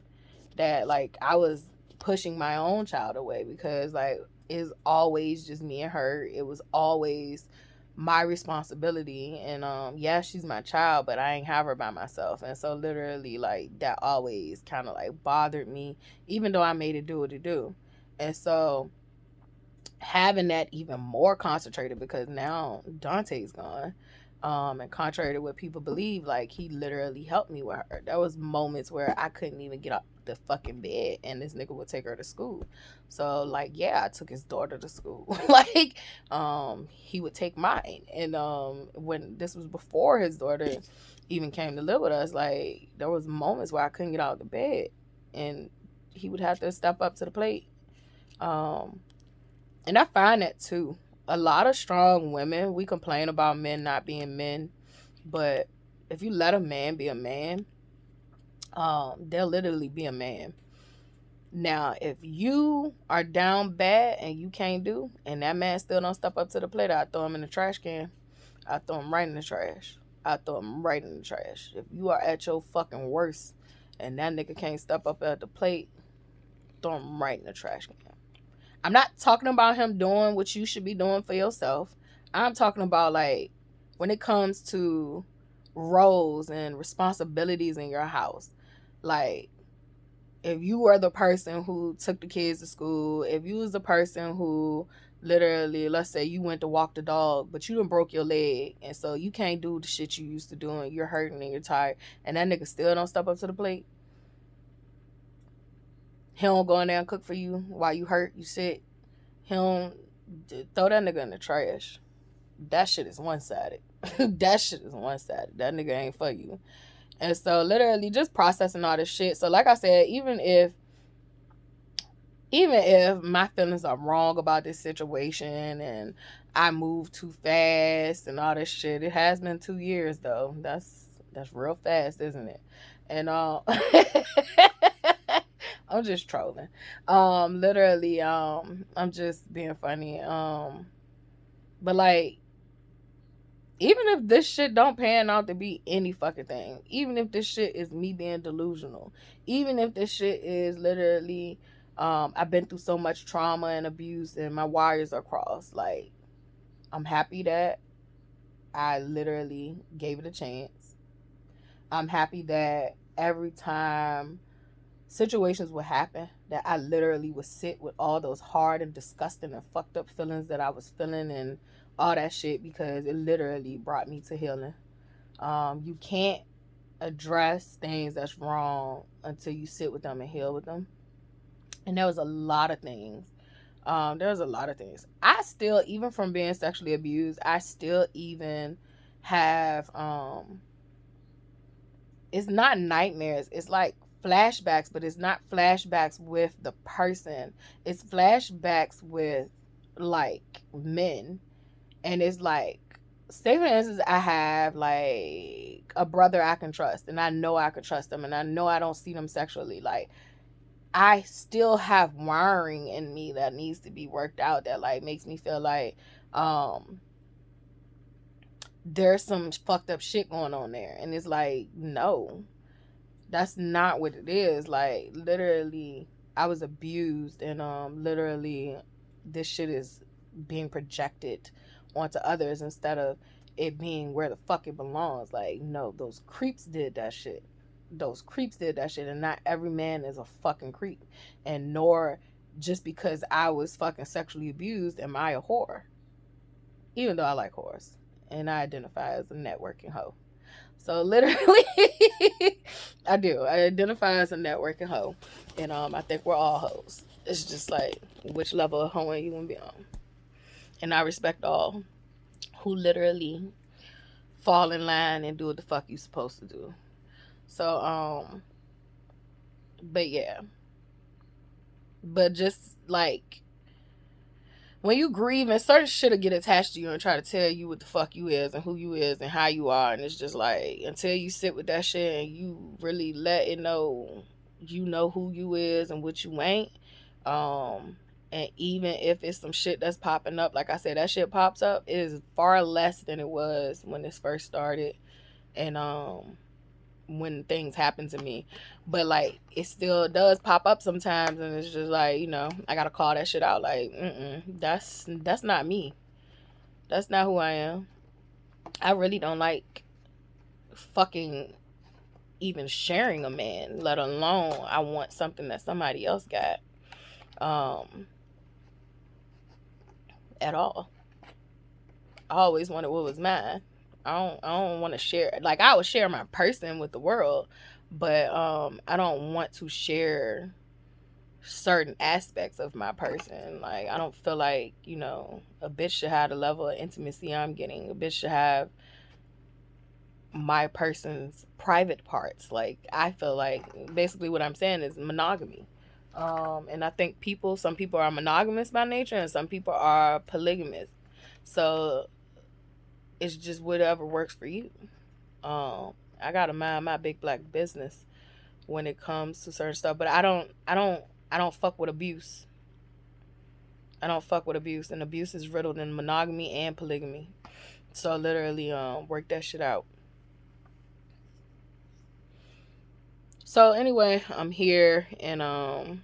that like I was pushing my own child away, because like it's always just me and her. It was always my responsibility. And yeah, she's my child, but I ain't have her by myself. And so literally, like, that always kind of like bothered me, even though I made it do what it do. And so having that even more concentrated, because now Dante's gone. And contrary to what people believe, like, he literally helped me with her. There was moments where I couldn't even get up the fucking bed, and this nigga would take her to school. So like, yeah, I took his daughter to school. Like, he would take mine. And when this was before his daughter even came to live with us, like, there was moments where I couldn't get out of the bed, and he would have to step up to the plate. And I find that too. A lot of strong women, we complain about men not being men, but if you let a man be a man, they'll literally be a man. Now, if you are down bad and you can't do, and that man still don't step up to the plate, I throw him in the trash can. I throw him right in the trash. I throw him right in the trash. If you are at your fucking worst and that nigga can't step up at the plate, throw him right in the trash can. I'm not talking about him doing what you should be doing for yourself. I'm talking about, like, when it comes to roles and responsibilities in your house. Like, if you were the person who took the kids to school, if you was the person who literally, let's say you went to walk the dog, but you done broke your leg, and so you can't do the shit you used to do, and you're hurting and you're tired, and that nigga still don't step up to the plate. He don't go in there and cook for you while you hurt, you sick. He don't throw that nigga in the trash. That shit is one-sided. That shit is one-sided. That nigga ain't for you. And so literally just processing all this shit. So like I said, even if my feelings are wrong about this situation and I move too fast and all this shit, it has been 2 years though. That's real fast, isn't it? And I'm just trolling. Literally, I'm just being funny. But like, even if this shit don't pan out to be any fucking thing, even if this shit is me being delusional, even if this shit is literally, I've been through so much trauma and abuse and my wires are crossed, like, I'm happy that I literally gave it a chance. I'm happy that every time situations would happen, that I literally would sit with all those hard and disgusting and fucked up feelings that I was feeling and all that shit, because it literally brought me to healing. You can't address things that's wrong until you sit with them and heal with them. And there was a lot of things. I still, even from being sexually abused, I still even have it's not nightmares. It's like flashbacks, but it's not flashbacks with the person. It's flashbacks with like men. And it's like, say for instance, I have like a brother I can trust, and I know I can trust them, and I know I don't see them sexually. Like, I still have wiring in me that needs to be worked out, that like makes me feel like there's some fucked up shit going on there. And it's like, no, that's not what it is. Like, literally, I was abused, and literally this shit is being projected onto others instead of it being where the fuck it belongs. Like, no, those creeps did that shit. Those creeps did that shit, and not every man is a fucking creep. And nor just because I was fucking sexually abused am I a whore. Even though I like whores, and I identify as a networking hoe. So literally, I do. I identify as a networking hoe, and I think we're all hoes. It's just like which level of hoeing you want to be on, and I respect all who literally fall in line and do what the fuck you supposed to do. So but yeah, but just like, when you grieve and certain shit will get attached to you and try to tell you what the fuck you is and who you is and how you are, and it's just like, until you sit with that shit and you really let it know, you know who you is and what you ain't. And even if it's some shit that's popping up, like I said, that shit pops up, it is far less than it was when this first started, and when things happen to me. But like, it still does pop up sometimes, and it's just like, I gotta call that shit out. Like, that's not me. That's not who I am. I really don't like fucking even sharing a man, let alone I want something that somebody else got. At all. I always wanted what was mine. I don't want to share. Like, I would share my person with the world, but I don't want to share certain aspects of my person. Like, I don't feel like, a bitch should have the level of intimacy I'm getting. A bitch should have my person's private parts. Like, I feel like basically what I'm saying is monogamy. And I think some people are monogamous by nature, and some people are polygamous. So it's just whatever works for you. I gotta mind my big black business when it comes to certain stuff, but I don't fuck with abuse. I don't fuck with abuse, and abuse is riddled in monogamy and polygamy. So literally, work that shit out. So anyway, I'm here, and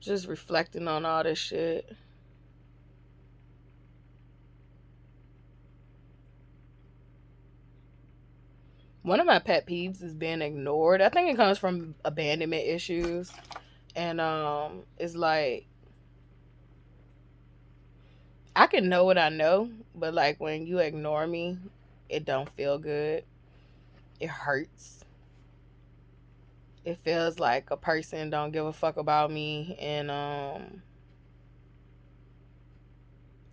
just reflecting on all this shit. One of my pet peeves is being ignored. I think it comes from abandonment issues. And it's like, I can know what I know, but like, when you ignore me, it don't feel good. It hurts. It feels like a person don't give a fuck about me. And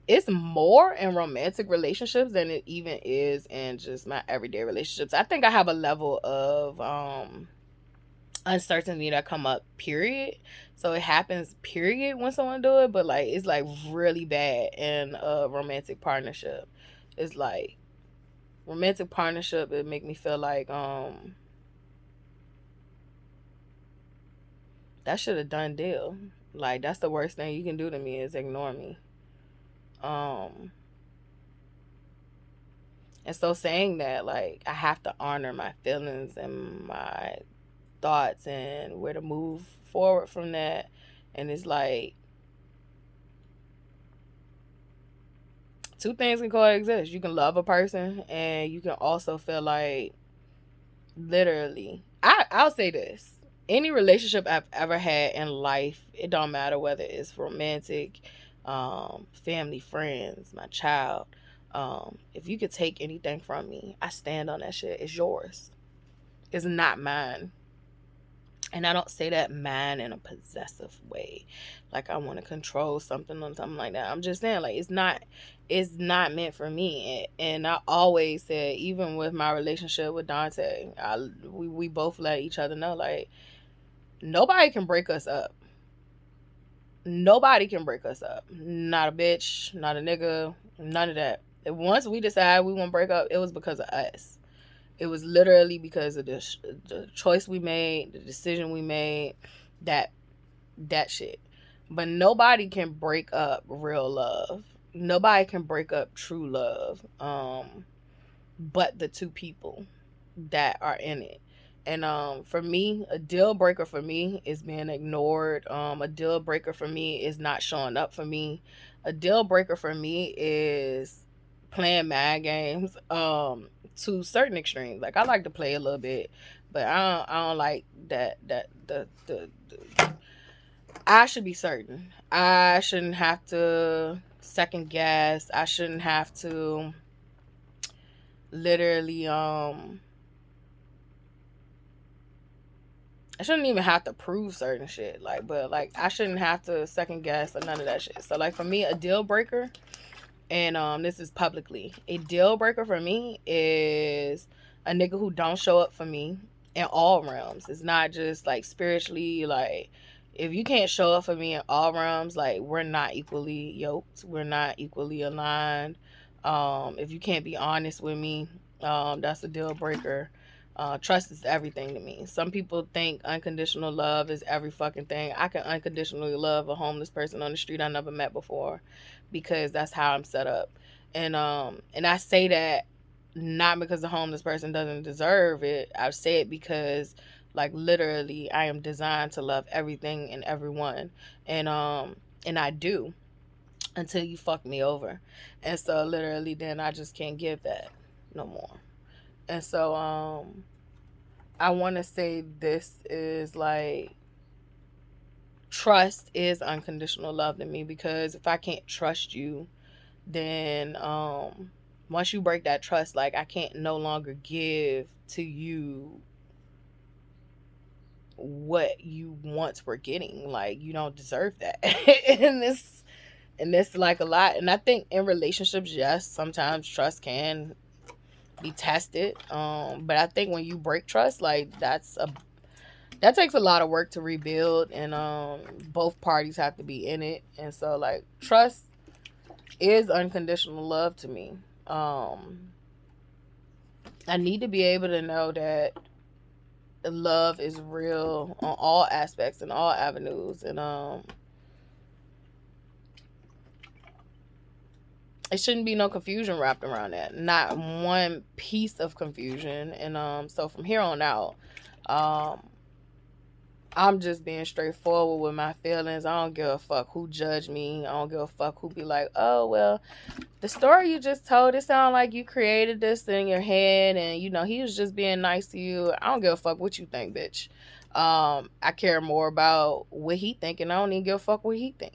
it's more in romantic relationships than it even is in just my everyday relationships. I think I have a level of uncertainty that come up, period. So it happens, period, when someone do it, but like, it's like really bad in a romantic partnership. It's like, romantic partnership, it make me feel like that should have done deal. Like, that's the worst thing you can do to me, is ignore me. And so saying that, like, I have to honor my feelings and my thoughts and where to move forward from that. And it's like, two things can coexist. You can love a person, and you can also feel like, literally, I'll say this. Any relationship I've ever had in life, it don't matter whether it's romantic, family, friends, my child. If you could take anything from me, I stand on that shit. It's yours. It's not mine. And I don't say that mine in a possessive way, like I want to control something or something like that. I'm just saying, like, it's not meant for me. And I always said, even with my relationship with Dante, we both let each other know, like, nobody can break us up. nobody can break us up. Not a bitch, not a nigga, none of that. And once we decided we want to break up, it was because of us. It was literally because of the choice we made, the decision we made, that shit. But nobody can break up real love. Nobody can break up true love. But the two people that are in it. And for me, a deal breaker for me is being ignored. A deal breaker for me is not showing up for me. A deal breaker for me is playing mad games to certain extremes. Like, I like to play a little bit, but I don't like that the I should be certain. I shouldn't have to second guess. I shouldn't have to literally I shouldn't even have to prove certain shit. Like, but like, I shouldn't have to second guess or none of that shit. So like, for me, a deal breaker, and this is publicly, a deal breaker for me is a nigga who don't show up for me in all realms. It's not just like spiritually. Like, if you can't show up for me in all realms, like, we're not equally yoked. We're not equally aligned. If you can't be honest with me, that's a deal breaker. Trust is everything to me. Some people think unconditional love is every fucking thing. I can unconditionally love a homeless person on the street I never met before, because that's how I'm set up. And I say that not because the homeless person doesn't deserve it. I say it because, like, literally, I am designed to love everything and everyone. And I do, until you fuck me over. And so literally then I just can't give that no more. And so I want to say this is like, trust is unconditional love to me, because if I can't trust you, then once you break that trust, like, I can't no longer give to you what you once were getting. Like, you don't deserve that. and this like a lot. And I think in relationships, yes, sometimes trust can be tested, but I think when you break trust, like, that takes a lot of work to rebuild, and both parties have to be in it. And so, like, trust is unconditional love to me. I need to be able to know that love is real on all aspects and all avenues, and it shouldn't be no confusion wrapped around that. Not one piece of confusion. And so from here on out, I'm just being straightforward with my feelings. I don't give a fuck who judge me. I don't give a fuck who be like, oh, well, the story you just told, it sounded like you created this in your head, and, you know, he was just being nice to you. I don't give a fuck what you think, bitch. I care more about what he think, and I don't even give a fuck what he think.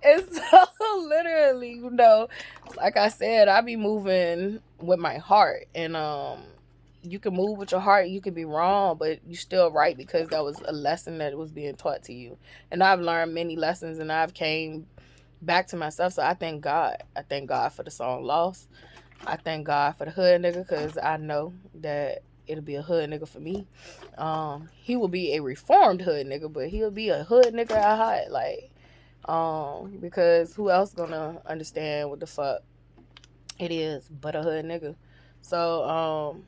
And so literally, you know, like I said, I be moving with my heart. And you can move with your heart, you can be wrong, but you still right, because that was a lesson that was being taught to you. And I've learned many lessons, and I've came back to myself. So I thank God. I thank God for the song Lost. I thank God for the hood nigga, because I know that it'll be a hood nigga for me. He will be a reformed hood nigga, but he'll be a hood nigga at heart. Like, because who else gonna understand what the fuck it is but a hood nigga? So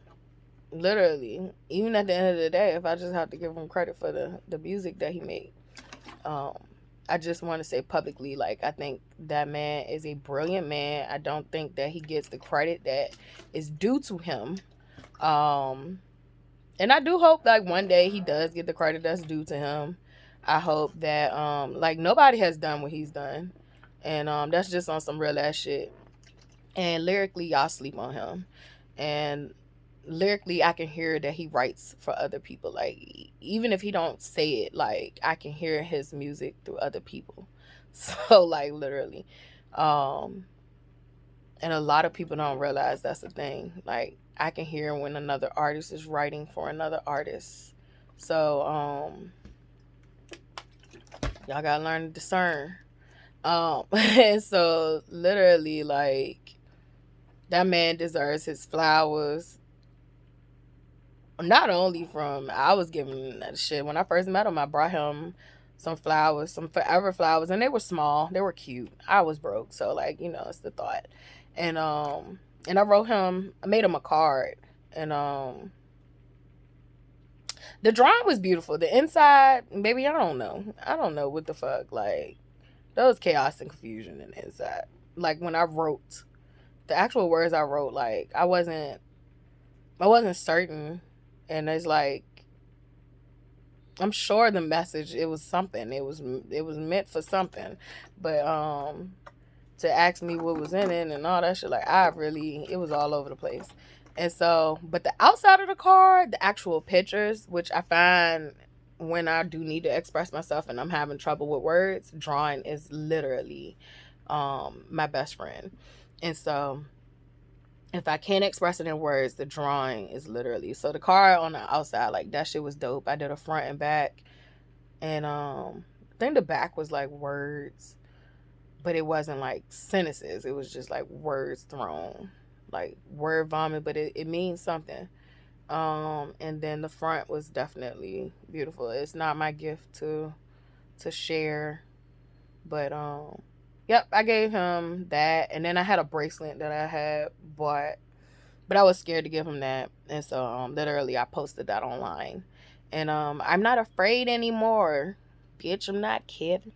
literally, even at the end of the day, if I just have to give him credit for the music that he made, I just want to say publicly, like, I think that man is a brilliant man. I don't think that he gets the credit that is due to him. And I do hope, like, one day he does get the credit that's due to him. I hope that like, nobody has done what he's done, and that's just on some real ass shit. And lyrically, y'all sleep on him. And lyrically, I can hear that he writes for other people. Like, even if he don't say it, like, I can hear his music through other people. So, like, literally, and a lot of people don't realize that's the thing. Like, I can hear when another artist is writing for another artist. So y'all gotta learn to discern. And so literally, like, that man deserves his flowers. Not only from, I was giving that shit when I first met him. I brought him some flowers, some forever flowers, and they were small, they were cute. I was broke, so like, it's the thought. And I wrote him, I made him a card, and the drawing was beautiful. The inside, baby, I don't know what the fuck. Like, there was chaos and confusion in the inside. Like, when I wrote the actual words I wrote, like, I wasn't certain. And it's like, I'm sure the message, it was something. It was meant for something. But to ask me what was in it and all that shit, like, it was all over the place. And so, but the outside of the card, the actual pictures, which I find when I do need to express myself and I'm having trouble with words, drawing is literally my best friend. And so if I can't express it in words, the drawing is literally. So the card on the outside, like, that shit was dope. I did a front and back. And I think the back was like words, but it wasn't like sentences. It was just like words thrown, like word vomit, but it means something. And then the front was definitely beautiful. It's not my gift to share, but yep, I gave him that. And then I had a bracelet that I had bought, but I was scared to give him that. And so literally I posted that online. And I'm not afraid anymore. Bitch, I'm not kidding.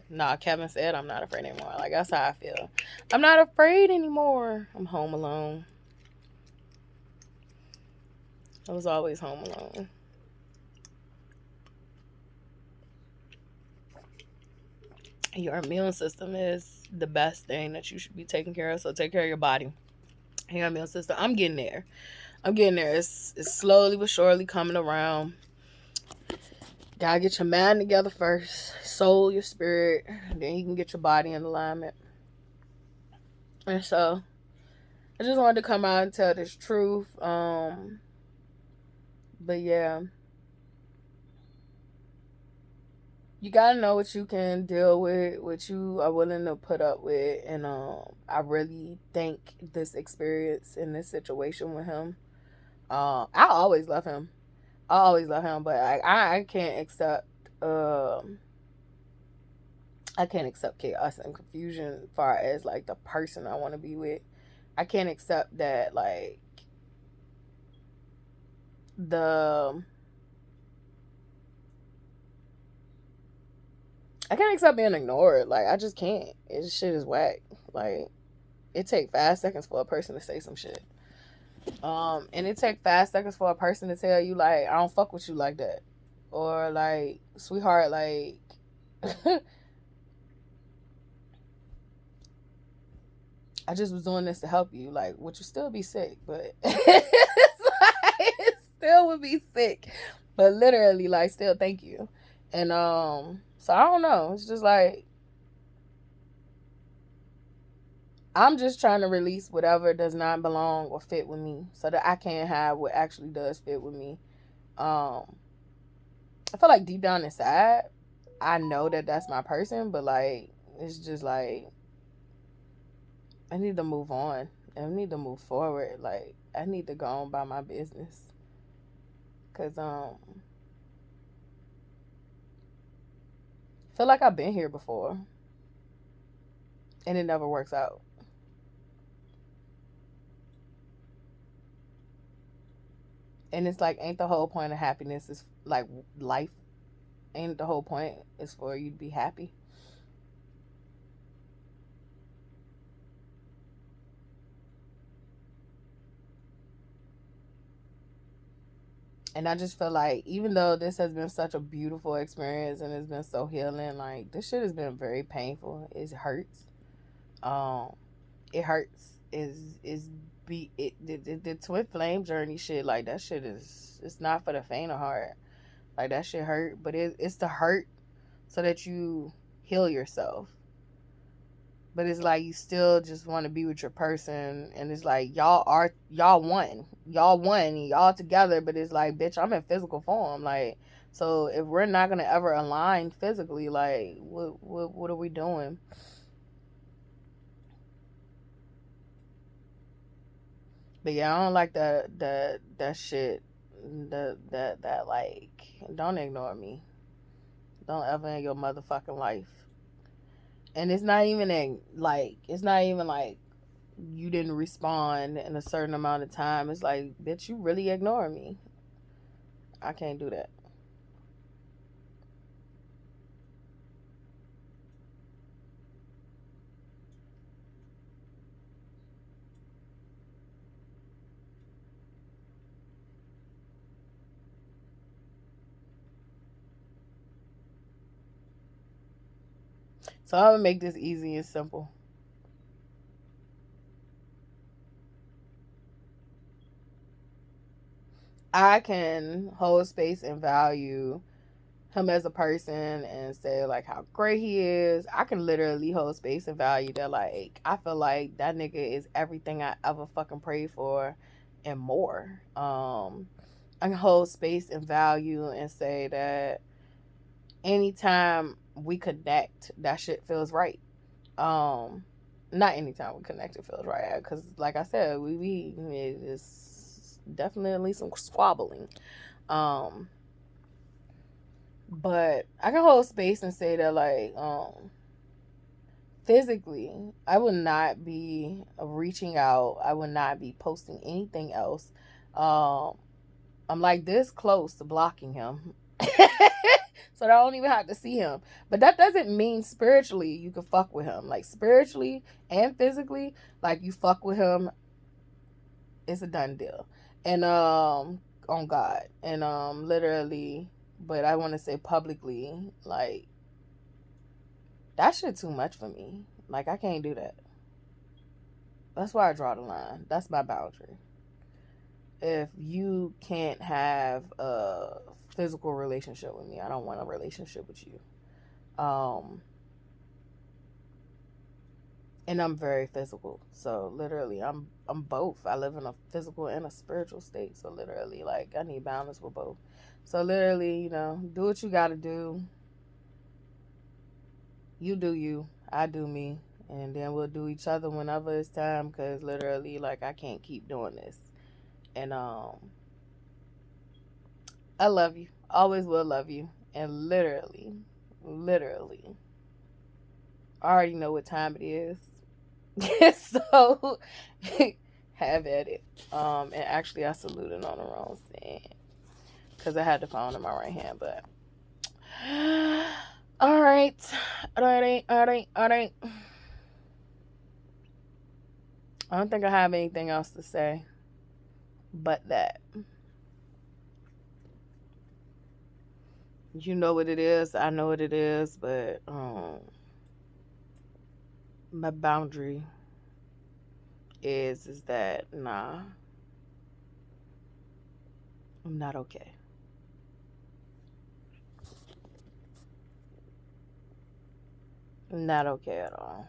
Nah, Kevin said I'm not afraid anymore. Like, that's how I feel. I'm not afraid anymore. I'm home alone. I was always home alone. Your immune system is the best thing that you should be taking care of. So take care of your body. Your immune system. I'm getting there. It's slowly but surely coming around. Gotta get your mind together first. Soul, your spirit. Then you can get your body in alignment. And so I just wanted to come out and tell this truth. But yeah, you gotta know what you can deal with, what you are willing to put up with. And I really think this experience in this situation with him, I always love him. But I can't accept I can't accept chaos and confusion as far as like the person I want to be with. I can't accept that, like, I can't accept being ignored. Like, I just can't. This shit is whack. Like, it take 5 seconds for a person to say some shit. And it take 5 seconds for a person to tell you, like, I don't fuck with you like that. Or like, sweetheart, like I just was doing this to help you. Like, would you still be sick? But it still would be sick. But literally, like, still thank you. And so I don't know. It's just like, I'm just trying to release whatever does not belong or fit with me so that I can have what actually does fit with me. I feel like deep down inside, I know that that's my person, but like, it's just like, I need to move on. I need to move forward. Like, I need to go on by my business. Cause I feel like I've been here before. And it never works out. And it's like, ain't the whole point of happiness is like life? Ain't the whole point is for you to be happy? And I just feel like, even though this has been such a beautiful experience and it's been so healing, like, this shit has been very painful. It hurts. Um, it hurts. The twin flame journey shit, like, that shit is, it's not for the faint of heart. Like, that shit hurt, but it's the hurt so that you heal yourself. But it's like, you still just want to be with your person, and it's like, y'all one, y'all together. But it's like, bitch, I'm in physical form. Like, so if we're not gonna ever align physically, like, what are we doing? But yeah, I don't like that shit. that like, don't ignore me. Don't ever in your motherfucking life. And it's not even like you didn't respond in a certain amount of time. It's like, bitch, you really ignore me. I can't do that. So I'm gonna make this easy and simple. I can hold space and value him as a person and say like how great he is. I can literally hold space and value that. Like, I feel like that nigga is everything I ever fucking prayed for and more. I can hold space and value and say that anytime we connect, that shit feels right. Not anytime we connect, it feels right, because like I said, we it's definitely some squabbling. Um, but I can hold space and say that like physically, I would not be reaching out. I would not be posting anything else. Um, I'm like this close to blocking him. So I don't even have to see him. But that doesn't mean spiritually you can fuck with him. Like, spiritually and physically, like, you fuck with him, it's a done deal. And on God. And literally, but I want to say publicly, like, that shit too much for me. Like, I can't do that. That's why I draw the line. That's my boundary. If you can't have a physical relationship with me, I don't want a relationship with you. And I'm very physical. So literally, I'm both. I live in a physical and a spiritual state. So literally, like, I need balance with both. So literally, do what you gotta do. You do you. I do me. And then we'll do each other whenever it's time. Cause literally, like, I can't keep doing this. And I love you. Always will love you. And literally, I already know what time it is. So have at it. And actually, I saluted on the wrong stand because I had the phone in my right hand. But all right. I don't think I have anything else to say but that. You know what it is. I know what it is. But my boundary is that, nah, I'm not okay. I'm not okay at all.